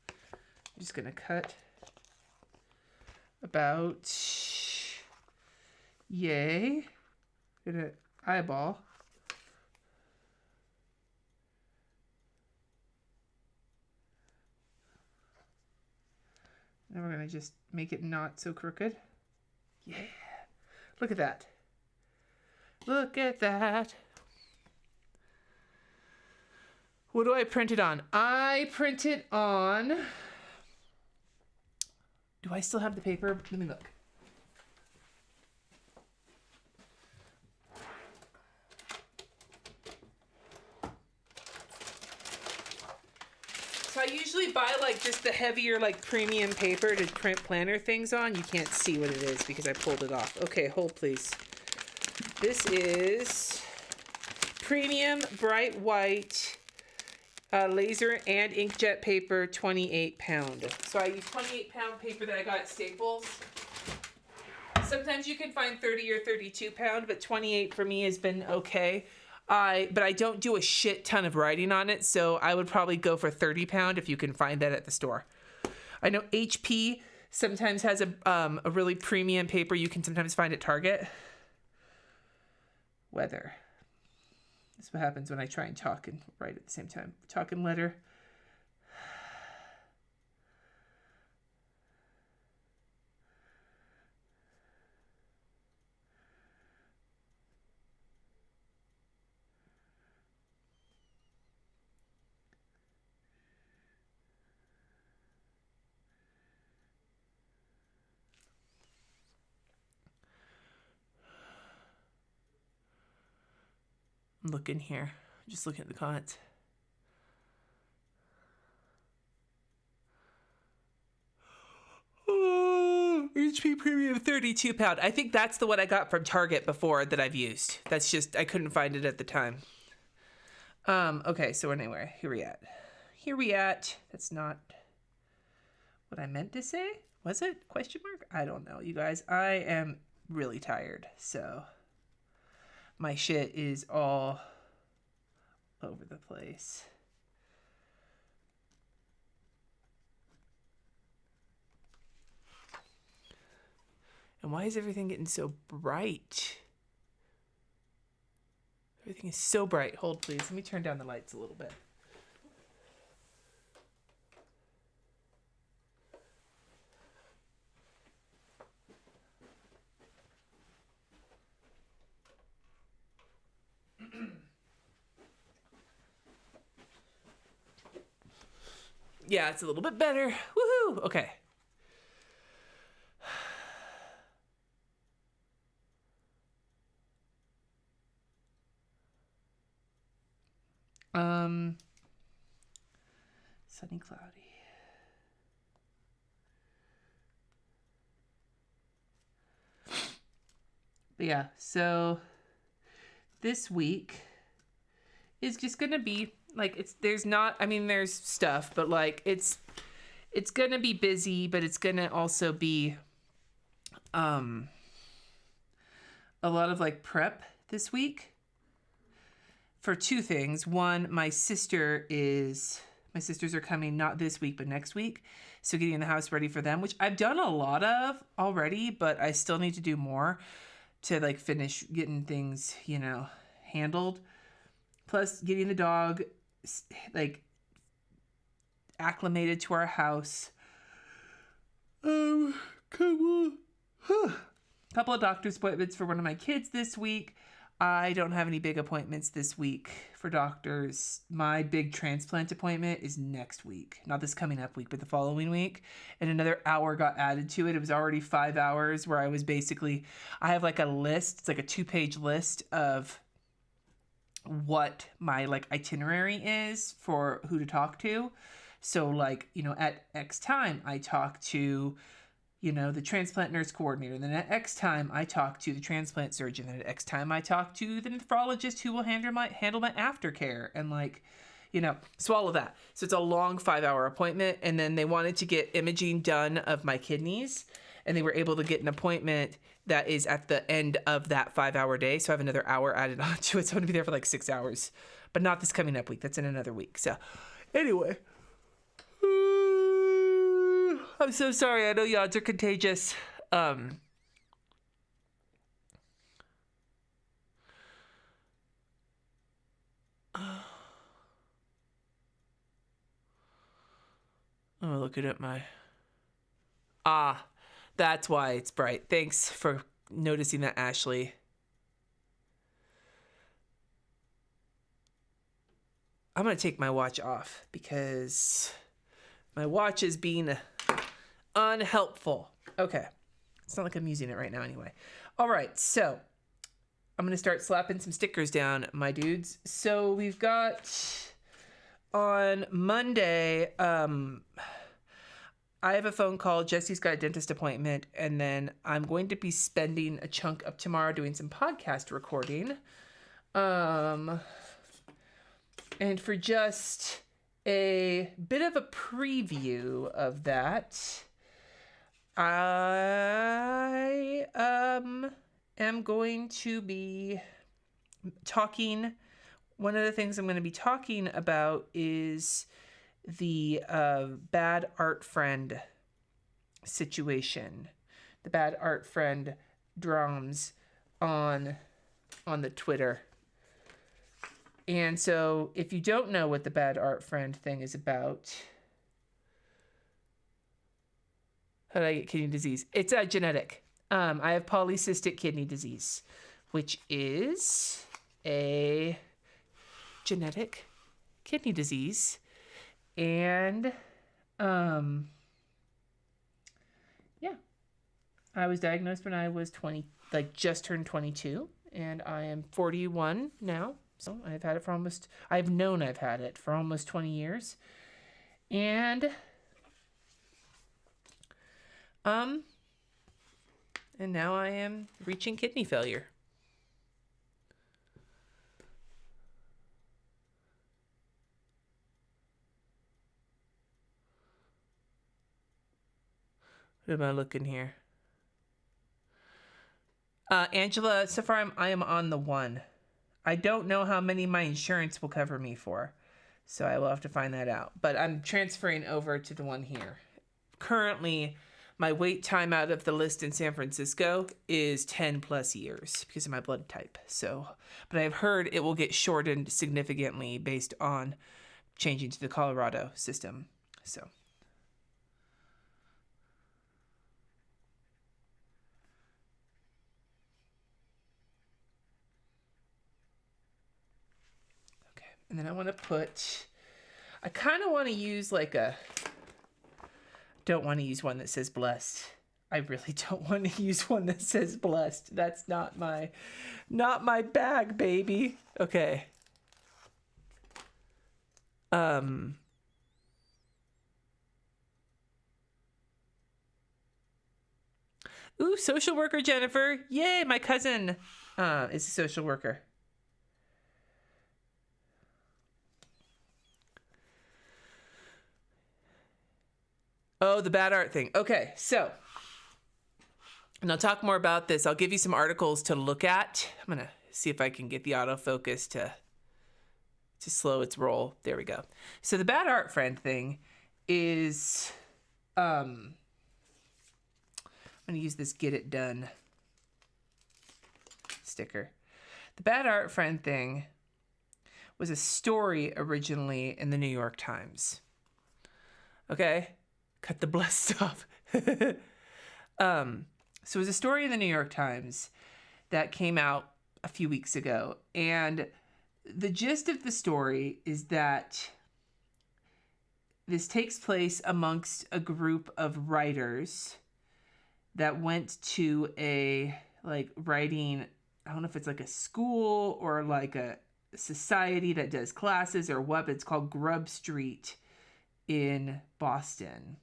I'm just going to cut about, yay, an eyeball. Then we're going to just make it not so crooked. Yeah. Look at that. Look at that. What do I print it on? I print it on... Do I still have the paper? Let me look. So I usually buy like just the heavier like premium paper to print planner things on. You can't see what it is because I pulled it off. Okay, hold please. This is premium bright white laser and inkjet paper, 28 pound. So I use 28 pound paper that I got at Staples. Sometimes you can find 30 or 32 pound, but 28 for me has been okay. But I don't do a shit ton of writing on it, so I would probably go for 30 pound if you can find that at the store. I know HP sometimes has a really premium paper you can sometimes find at Target. Weather. That's what happens when I try and talk and write at the same time. Talk and letter. I'm looking here. Just looking at the comments. Oh, HP Premium 32 pound. I think that's the one I got from Target before that I've used. That's just, I couldn't find it at the time. Okay, so anyway, here we at. Here we at. That's not what I meant to say. Was it? Question mark? I don't know, you guys. I am really tired, so my shit is all over the place. And why is everything getting so bright? Everything is so bright. Hold, please. Let me turn down the lights a little bit. Yeah, it's a little bit better. Woohoo! Okay. Sunny, cloudy. But yeah, so this week is just gonna be like, there's stuff, but like it's gonna be busy, but it's gonna also be a lot of like prep this week for two things. One, my sisters are coming not this week but next week, so getting the house ready for them, which I've done a lot of already, but I still need to do more to like finish getting things, handled. Plus getting the dog like acclimated to our house. Couple of doctor's appointments for one of my kids this week. I don't have any big appointments this week for doctors. My big transplant appointment is next week. Not this coming up week, but the following week. And another hour got added to it. It was already 5 hours where I have like a list. It's like a 2-page list of what my like itinerary is for who to talk to. So like, at X time I talk to, the transplant nurse coordinator. And then at X time I talk to the transplant surgeon. And at X time I talk to the nephrologist who will handle my aftercare. And like, swallow that. So it's a long 5-hour appointment. And then they wanted to get imaging done of my kidneys, and they were able to get an appointment that is at the end of that 5-hour day. So I have another hour added onto it. So I'm gonna be there for like 6 hours, but not this coming up week. That's in another week. So anyway, I'm so sorry. I know yawns are contagious. I'm looking at my... that's why it's bright. Thanks for noticing that, Ashley. I'm going to take my watch off because my watch is being unhelpful. Okay. It's not like I'm using it right now anyway. All right. So I'm going to start slapping some stickers down, my dudes. So we've got on Monday, I have a phone call. Jesse's got a dentist appointment, and then I'm going to be spending a chunk of tomorrow doing some podcast recording. And for just a bit of a preview of that, I am going to be talking. One of the things I'm going to be talking about is the bad art friend situation, the bad art friend drums on the Twitter. And so if you don't know what the bad art friend thing is about, how did I get kidney disease? It's genetic. I have polycystic kidney disease, which is a genetic kidney disease. And, yeah, I was diagnosed when I was 20, just turned 22, and I am 41 now. So I've had it for I've known I've had it for almost 20 years. And now I am reaching kidney failure. What am I looking here? Angela, so far I am on the 1. I don't know how many my insurance will cover me for, so I will have to find that out. But I'm transferring over to the 1 here. Currently, my wait time out of the list in San Francisco is 10 plus years because of my blood type. So, but I've heard it will get shortened significantly based on changing to the Colorado system. So. And then I want to I kind of want to use don't want to use one that says blessed. I really don't want to use one that says blessed. That's not my bag, baby. Okay. Ooh, social worker Jennifer. Yay, my cousin is a social worker. Oh, the bad art thing. Okay, so, and I'll talk more about this. I'll give you some articles to look at. I'm going to see if I can get the autofocus to slow its roll. There we go. So the bad art friend thing is, I'm going to use this Get It Done sticker. The bad art friend thing was a story originally in the New York Times. Okay? Cut the blessed off. So it was a story in the New York Times that came out a few weeks ago. And the gist of the story is that this takes place amongst a group of writers that went to a writing, I don't know if it's a school or a society that does classes or what, but it's called Grub Street in Boston.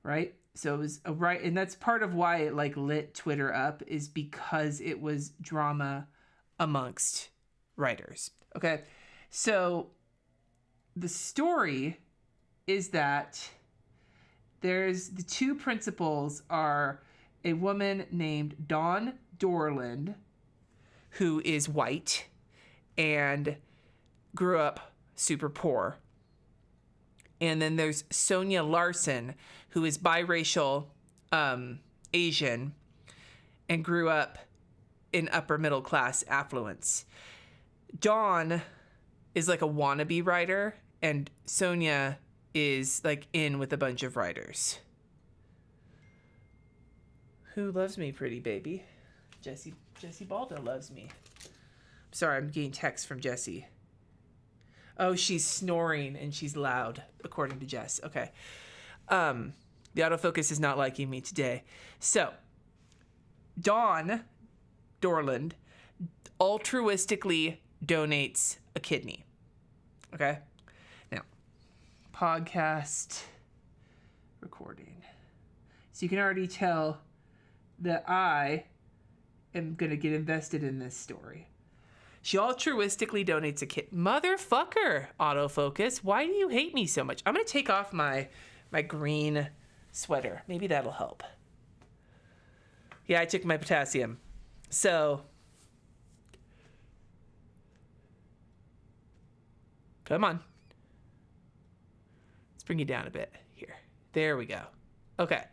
Right? So it was and that's part of why it lit Twitter up, is because it was drama amongst writers. Okay. So the story is that there's the two principals are a woman named Dawn Dorland, who is white and grew up super poor. And then there's Sonia Larson, who is biracial, Asian, and grew up in upper middle class affluence. Dawn is like a wannabe writer, and Sonia is like in with a bunch of writers. Who loves me, pretty baby? Jessie Baldo loves me. Sorry, I'm getting texts from Jessie. Oh, she's snoring and she's loud, according to Jess. Okay. The autofocus is not liking me today. So, Dawn Dorland altruistically donates a kidney. Okay? Now, podcast recording. So you can already tell that I am going to get invested in this story. She altruistically donates a kit. Motherfucker, autofocus. Why do you hate me so much? I'm going to take off my green sweater. Maybe that'll help. Yeah, I took my potassium. So, come on. Let's bring you down a bit here. There we go. Okay.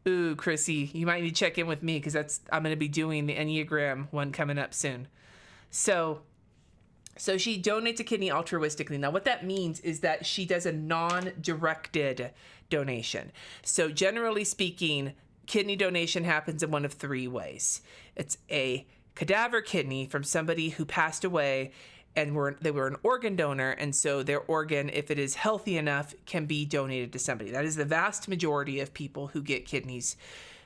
Ooh, Chrissy, you might need to check in with me because I'm going to be doing the Enneagram one coming up soon. So she donates a kidney altruistically. Now, what that means is that she does a non-directed donation. So generally speaking, kidney donation happens in one of three ways. It's a cadaver kidney from somebody who passed away and they were an organ donor, and so their organ, if it is healthy enough, can be donated to somebody. That is the vast majority of people who get kidneys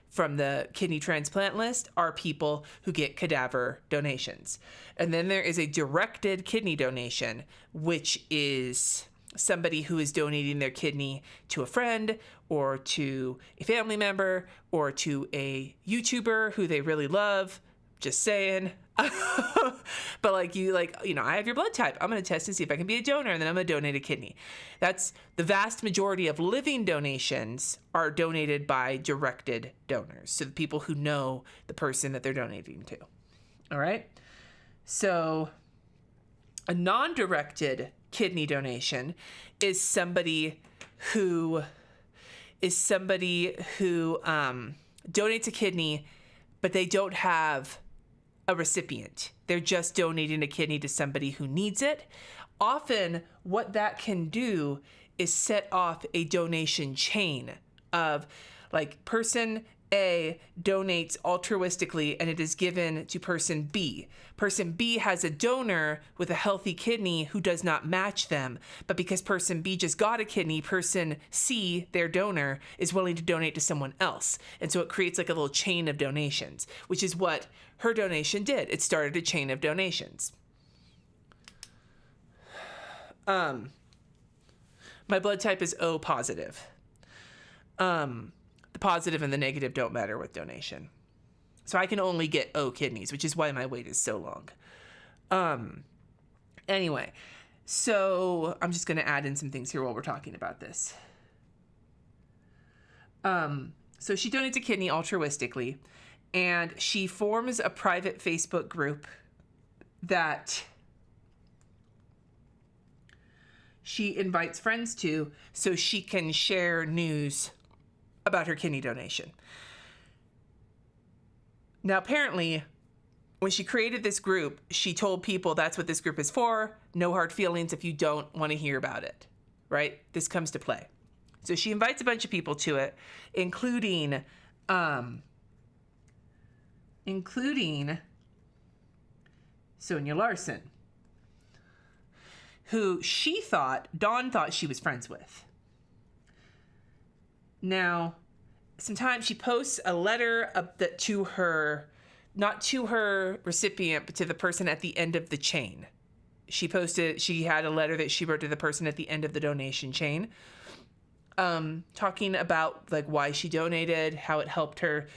from the kidney transplant list are people who get cadaver donations. And then there is a directed kidney donation, which is somebody who is donating their kidney to a friend or to a family member or to a YouTuber who they really love. Just saying. But I have your blood type. I'm going to test to see if I can be a donor, and then I'm going to donate a kidney. That's the vast majority of living donations are donated by directed donors. So the people who know the person that they're donating to. All right. So a non-directed kidney donation is somebody who donates a kidney, but they don't have a recipient. They're just donating a kidney to somebody who needs it. Often what that can do is set off a donation chain of like person A donates altruistically and it is given to person B. Person B has a donor with a healthy kidney who does not match them, but because person B just got a kidney, person C, their donor, is willing to donate to someone else. And so it creates like a little chain of donations, which is what her donation did. It started a chain of donations. My blood type is O positive. The positive and the negative don't matter with donation. So I can only get O kidneys, which is why my wait is so long. Anyway, so I'm just going to add in some things here while we're talking about this. So she donates a kidney altruistically, and she forms a private Facebook group that she invites friends to so she can share news about her kidney donation. Now, apparently, when she created this group, she told people that's what this group is for. No hard feelings if you don't want to hear about it, right? This comes to play. So she invites a bunch of people to it, including Sonia Larson, who Dawn thought she was friends with. Now, sometimes she posts a letter to her, not to her recipient, but to the person at the end of the chain. She had a letter that she wrote to the person at the end of the donation chain, talking about like why she donated, how it helped her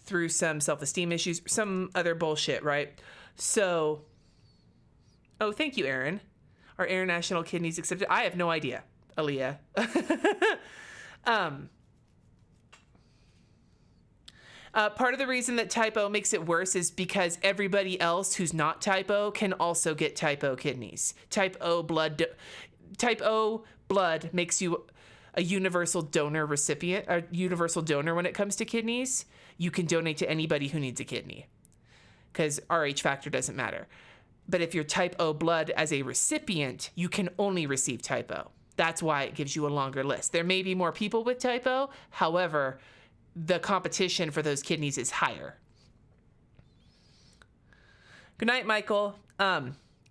through some self-esteem issues, some other bullshit, right? So, oh, thank you, Aaron. Are international kidneys accepted? I have no idea, Aaliyah. Part of the reason that type O makes it worse is because everybody else who's not type O can also get type O kidneys. Type O blood makes you a universal donor recipient, a universal donor when it comes to kidneys. You can donate to anybody who needs a kidney because Rh factor doesn't matter. But if you're type O blood as a recipient, you can only receive type O. That's why it gives you a longer list. There may be more people with type O. However, the competition for those kidneys is higher. Good night, Michael.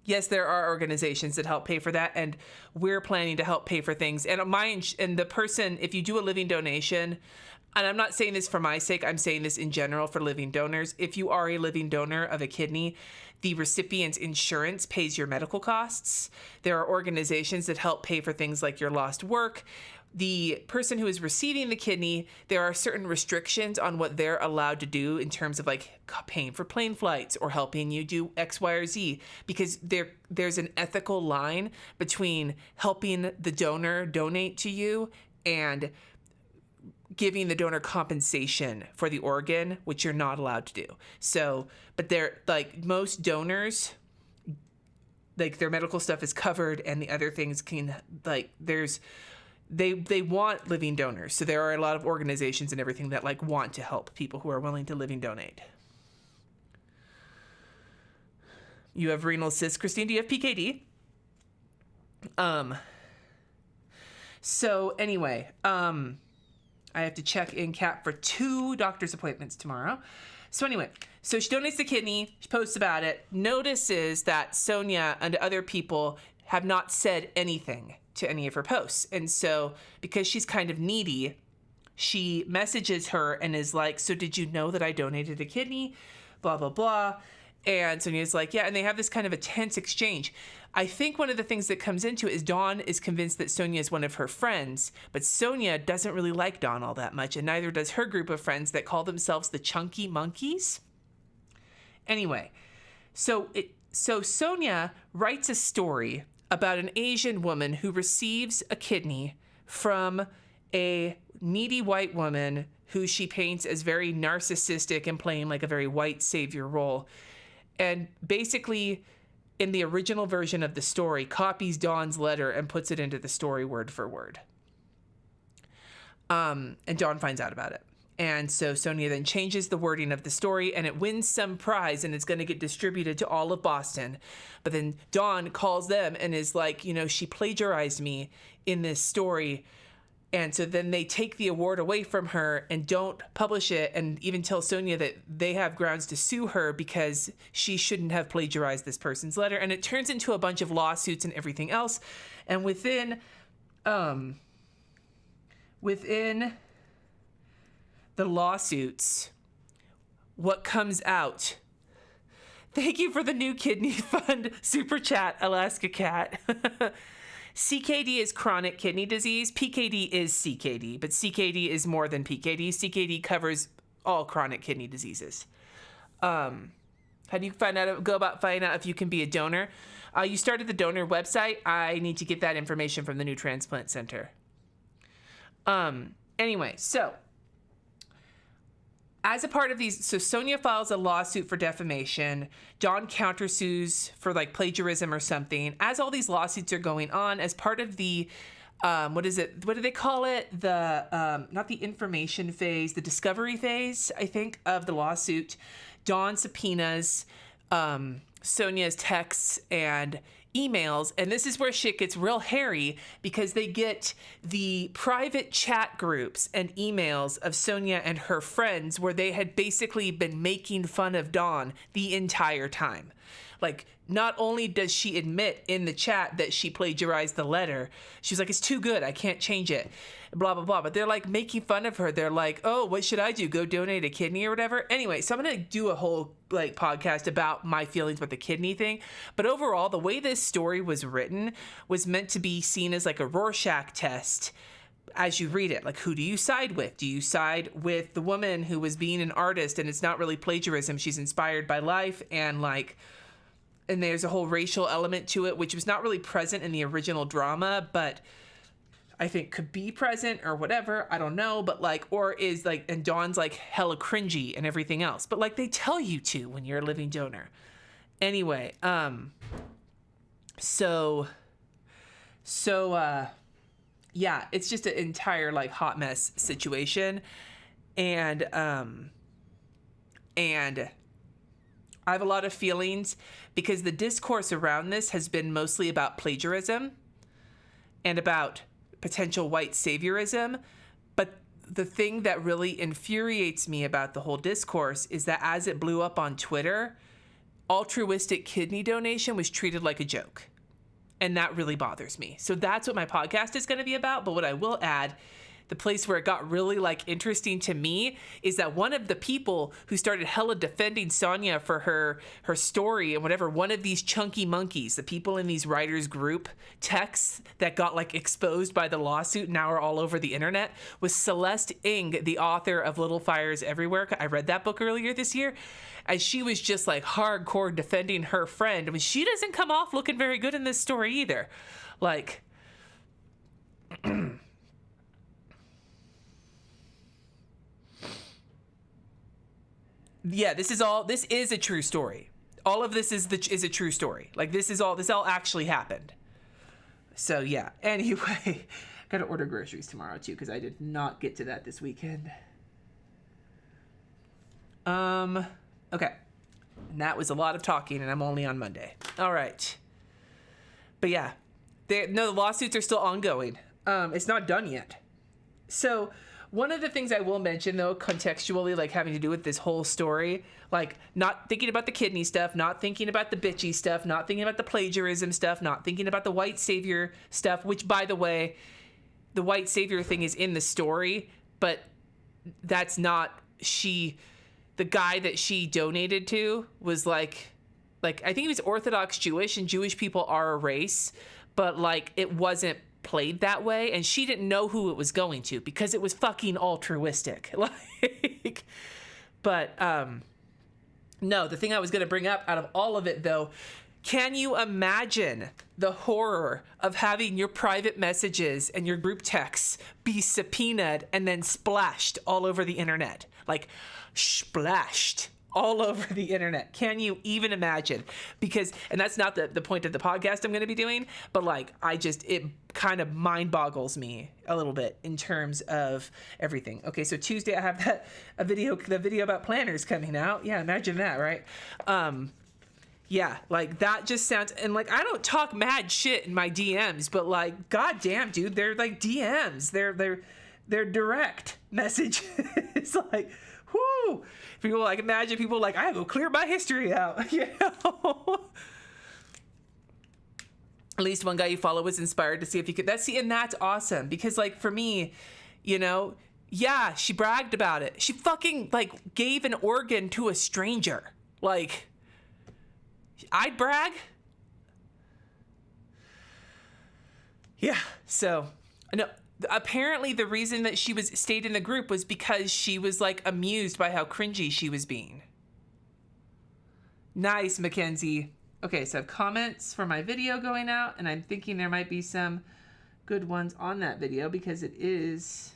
Yes, there are organizations that help pay for that, and we're planning to help pay for things. And the person, if you do a living donation, and I'm not saying this for my sake, I'm saying this in general for living donors. If you are a living donor of a kidney, the recipient's insurance pays your medical costs. There are organizations that help pay for things like your lost work. The person who is receiving the kidney, there are certain restrictions on what they're allowed to do in terms of like paying for plane flights or helping you do X, Y, or Z, because there's an ethical line between helping the donor donate to you and giving the donor compensation for the organ, which you're not allowed to do. So, but they're like most donors, like their medical stuff is covered and the other things can like they want living donors. So there are a lot of organizations and everything that like want to help people who are willing to living donate. You have renal cysts. Christine, do you have PKD? So anyway, I have to check in Kat for 2 doctor's appointments tomorrow. So anyway, so she donates the kidney, she posts about it, notices that Sonia and other people have not said anything to any of her posts. And so because she's kind of needy, she messages her and is like, so did you know that I donated a kidney? Blah, blah, blah. And Sonia's like, yeah. And they have this kind of a tense exchange. I think one of the things that comes into it is Dawn is convinced that Sonia is one of her friends, but Sonia doesn't really like Dawn all that much, and neither does her group of friends that call themselves the Chunky Monkeys. Anyway, so Sonia writes a story about an Asian woman who receives a kidney from a needy white woman who she paints as very narcissistic and playing like a very white savior role. And basically, in the original version of the story, copies Dawn's letter and puts it into the story word for word. And Dawn finds out about it. And so Sonia then changes the wording of the story and it wins some prize and it's going to get distributed to all of Boston. But then Dawn calls them and is like, you know, she plagiarized me in this story. And so then they take the award away from her and don't publish it and even tell Sonia that they have grounds to sue her because she shouldn't have plagiarized this person's letter. And it turns into a bunch of lawsuits and everything else. And within the lawsuits, what comes out? Thank you for the new kidney fund super chat, Alaska Cat. CKD is chronic kidney disease. PKD is CKD, but CKD is more than PKD. CKD covers all chronic kidney diseases. How do you go about finding out if you can be a donor? You started the donor website. I need to get that information from the new transplant center. Anyway, so as a part of these, so Sonia files a lawsuit for defamation. Dawn countersues for like plagiarism or something. As all these lawsuits are going on, as part of the, what is it? What do they call it? The, not the information phase, the discovery phase, I think, of the lawsuit. Dawn subpoenas Sonia's texts and emails, and this is where shit gets real hairy because they get the private chat groups and emails of Sonia and her friends where they had basically been making fun of Dawn the entire time. Like, not only does she admit in the chat that she plagiarized the letter, she's like, it's too good, I can't change it, blah, blah, blah. But they're like making fun of her. They're like, oh, what should I do? Go donate a kidney or whatever? Anyway, so I'm going to do a whole like podcast about my feelings with the kidney thing. But overall, the way this story was written was meant to be seen as like a Rorschach test as you read it, like, who do you side with? Do you side with the woman who was being an artist and it's not really plagiarism? She's inspired by life, and like, and there's a whole racial element to it, which was not really present in the original drama, but I think could be present or whatever. I don't know. But like, or is like, and Dawn's like hella cringy and everything else. But like, they tell you to when you're a living donor. Anyway, yeah, it's just an entire like hot mess situation. And I have a lot of feelings because the discourse around this has been mostly about plagiarism and about potential white saviorism. But the thing that really infuriates me about the whole discourse is that as it blew up on Twitter, altruistic kidney donation was treated like a joke. And that really bothers me. So that's what my podcast is going to be about. But what I will add, the place where it got really like interesting to me, is that one of the people who started hella defending Sonia for her story and whatever, one of these chunky monkeys, the people in these writers group texts that got like exposed by the lawsuit now are all over the internet, was Celeste Ng, the author of Little Fires Everywhere. I read that book earlier this year. And she was just like hardcore defending her friend. I mean, she doesn't come off looking very good in this story either. Like, yeah, this is a true story. All of this is a true story. Like, this all actually happened. So yeah, anyway, gotta order groceries tomorrow too, because I did not get to that this weekend. Okay. And that was a lot of talking, and I'm only on Monday. All right. But yeah, the lawsuits are still ongoing. It's not done yet. So one of the things I will mention, though, contextually, like having to do with this whole story, like not thinking about the kidney stuff, not thinking about the bitchy stuff, not thinking about the plagiarism stuff, not thinking about the white savior stuff, which, by the way, the white savior thing is in the story, but that's not the guy that she donated to was like I think he was Orthodox Jewish, and Jewish people are a race, but like it wasn't played that way, and she didn't know who it was going to because it was fucking altruistic. Like, but no, the thing I was going to bring up out of all of it, though, can you imagine the horror of having your private messages and your group texts be subpoenaed and then splashed all over the internet? Like, splashed all over the internet. Can you even imagine? Because, and that's not the point of the podcast I'm going to be doing, but like, it kind of mind boggles me a little bit in terms of everything. Okay, so Tuesday I have the video about planners coming out. Yeah, imagine that, right? Yeah, like that just sounds, and like I don't talk mad shit in my DMs, but like, goddamn, dude, they're like DMs. They're direct messages. Like, whoo. People like, imagine people like, I go clear my history out. You know. At least one guy you follow was inspired to see if he could. And that's awesome, because like for me, you know, yeah, she bragged about it. She fucking like gave an organ to a stranger. Like, I'd brag. Yeah. So no. Apparently the reason that she stayed in the group was because she was like amused by how cringy she was being. Nice, Mackenzie. Okay, so I have comments for my video going out, and I'm thinking there might be some good ones on that video because it's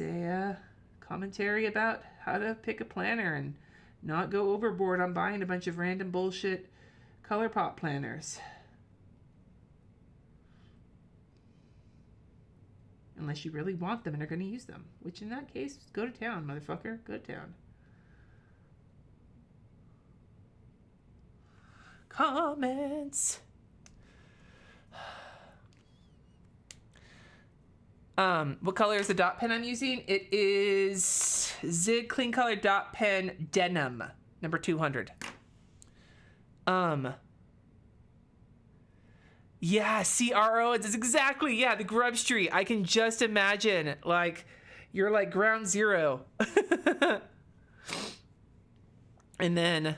a commentary about how to pick a planner and not go overboard on buying a bunch of random bullshit ColourPop planners. Unless you really want them and are going to use them. Which in that case, go to town, motherfucker. Go to town. Comments. What color is the dot pen I'm using? It is Zig Clean Color Dot Pen Denim, number 200. Yeah, CRO, it's exactly, yeah, the Grub Street. I can just imagine, like, you're like ground zero. And then,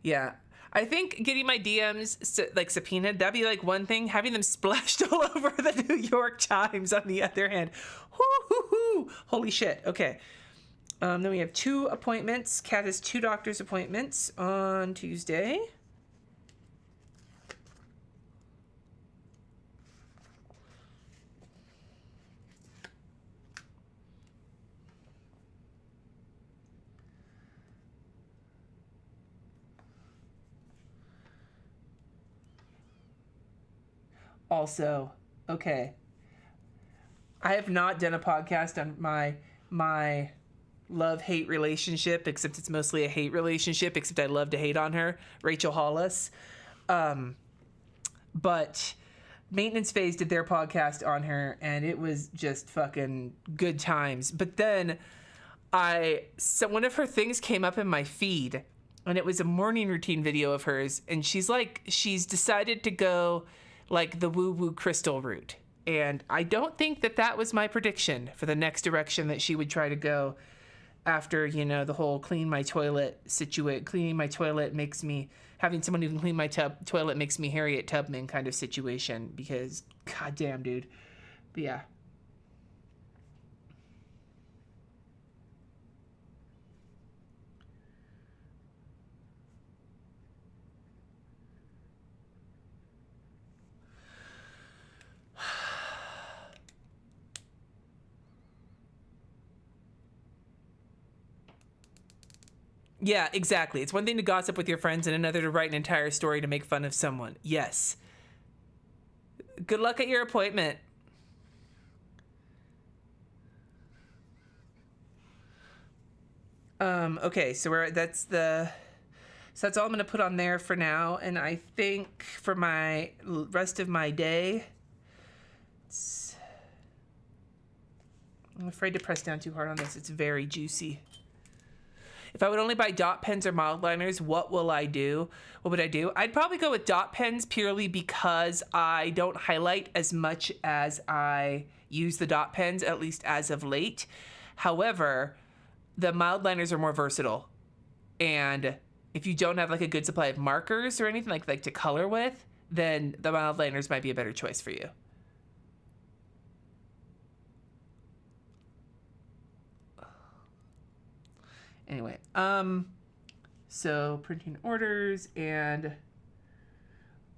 yeah, I think getting my DMs like subpoenaed, that'd be like one thing. Having them splashed all over the New York Times on the other hand. Woo-hoo-hoo. Holy shit. Okay. Then we have 2 appointments. Kat has 2 doctor's appointments on Tuesday. Also, okay, I have not done a podcast on my love-hate relationship, except it's mostly a hate relationship, except I love to hate on her, Rachel Hollis. But Maintenance Phase did their podcast on her, and it was just fucking good times. But then one of her things came up in my feed, and it was a morning routine video of hers, and she's decided to go like the woo-woo crystal route. And I don't think that was my prediction for the next direction that she would try to go after, the whole clean my toilet situation. Cleaning my toilet makes me, having someone who can clean my toilet makes me Harriet Tubman kind of situation, because goddamn, dude. But yeah. Yeah, exactly. It's one thing to gossip with your friends and another to write an entire story to make fun of someone. Yes. Good luck at your appointment. Okay, so that's all I'm going to put on there for now. And I think for my rest of my day, I'm afraid to press down too hard on this. It's very juicy. If I would only buy dot pens or mild liners, what would I do? I'd probably go with dot pens purely because I don't highlight as much as I use the dot pens, at least as of late. However, the mild liners are more versatile. And if you don't have like a good supply of markers or anything like to color with, then the mild liners might be a better choice for you. Anyway, so printing orders, and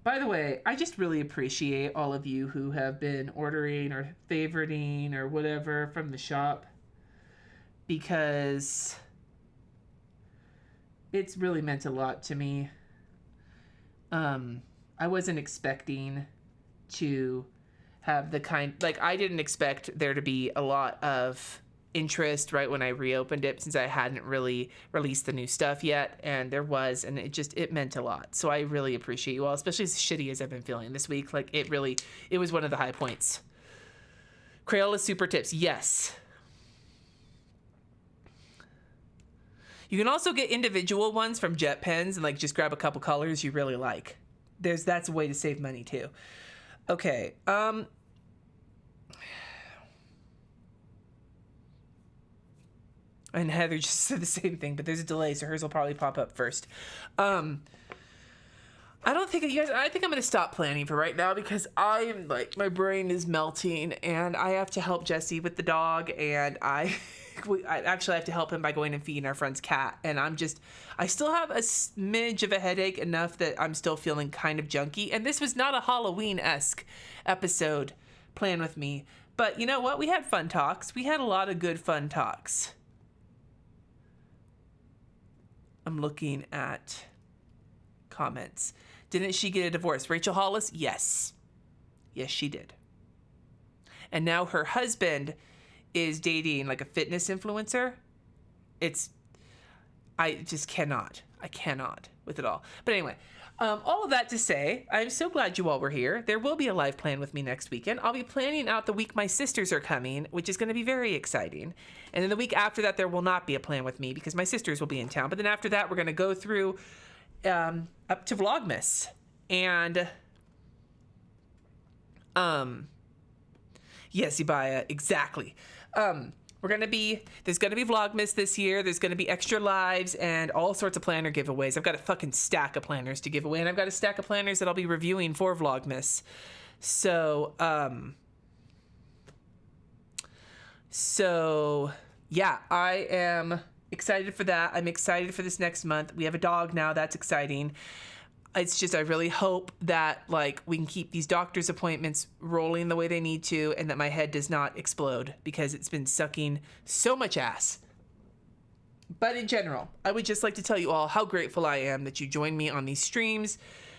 by the way, I just really appreciate all of you who have been ordering or favoriting or whatever from the shop, because it's really meant a lot to me. I wasn't expecting to have I didn't expect there to be a lot of interest right when I reopened it, since I hadn't really released the new stuff yet, and there was, and it meant a lot. So I really appreciate you all, especially as shitty as I've been feeling this week. Like it was one of the high points. Crayola super tips, yes. You can also get individual ones from Jet Pens and just grab a couple colors you really like. That's a way to save money too. Okay, and Heather just said the same thing, but there's a delay, so hers will probably pop up first. I think I'm going to stop planning for right now, because I am my brain is melting, and I have to help Jesse with the dog, and I actually have to help him by going and feeding our friend's cat. And I still have a smidge of a headache, enough that I'm still feeling kind of junky. And this was not a Halloween-esque episode planned with me. But you know what? We had fun talks. We had a lot of good fun talks. I'm looking at comments. Didn't she get a divorce? Rachel Hollis? Yes. Yes, she did. And now her husband is dating a fitness influencer. I just cannot. I cannot with it all. But anyway, all of that to say, I'm so glad you all were here. There will be a live plan with me next weekend. I'll be planning out the week my sisters are coming, which is going to be very exciting. And then the week after that, there will not be a plan with me because my sisters will be in town. But then after that, we're going to go through up to Vlogmas. And yes, Ibaya, exactly. there's going to be Vlogmas this year. There's going to be extra lives and all sorts of planner giveaways. I've got a fucking stack of planners to give away, and I've got a stack of planners that I'll be reviewing for Vlogmas. So yeah, I am excited for that. I'm excited for this next month. We have a dog now. That's exciting. It's just, I really hope that like we can keep these doctor's appointments rolling the way they need to, and that my head does not explode, because it's been sucking so much ass. But in general, I would just like to tell you all how grateful I am that you join me on these streams,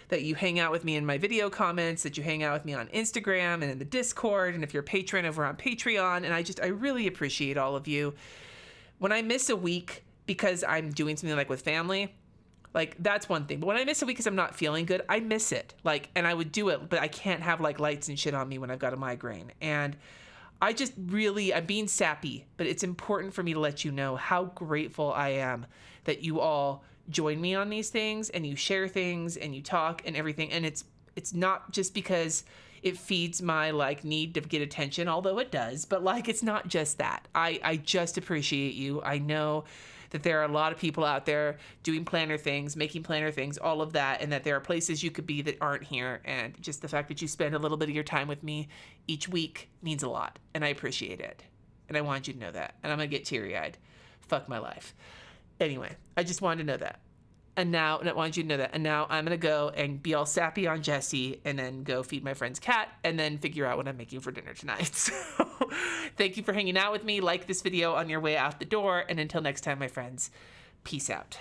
that you hang out with me in my video comments, that you hang out with me on Instagram and in the Discord, and if you're a patron over on Patreon. And I really appreciate all of you. When I miss a week because I'm doing something like with family, like, that's one thing. But when I miss a week because I'm not feeling good, I miss it. Like, and I would do it, but I can't have like lights and shit on me when I've got a migraine. And I just really, I'm being sappy, but it's important for me to let you know how grateful I am that you all join me on these things, and you share things, and you talk and everything. And it's not just because it feeds my like need to get attention, although it does, but like, it's not just that. I just appreciate you. I know that there are a lot of people out there doing planner things, making planner things, all of that, and that there are places you could be that aren't here. And just the fact that you spend a little bit of your time with me each week means a lot, and I appreciate it. And I want you to know that. And I'm gonna get teary-eyed. Fuck my life. Anyway, I just wanted to know that. And I wanted you to know that. And now I'm gonna go and be all sappy on Jessie, and then go feed my friend's cat, and then figure out what I'm making for dinner tonight. So thank you for hanging out with me. Like this video on your way out the door. And until next time, my friends, peace out.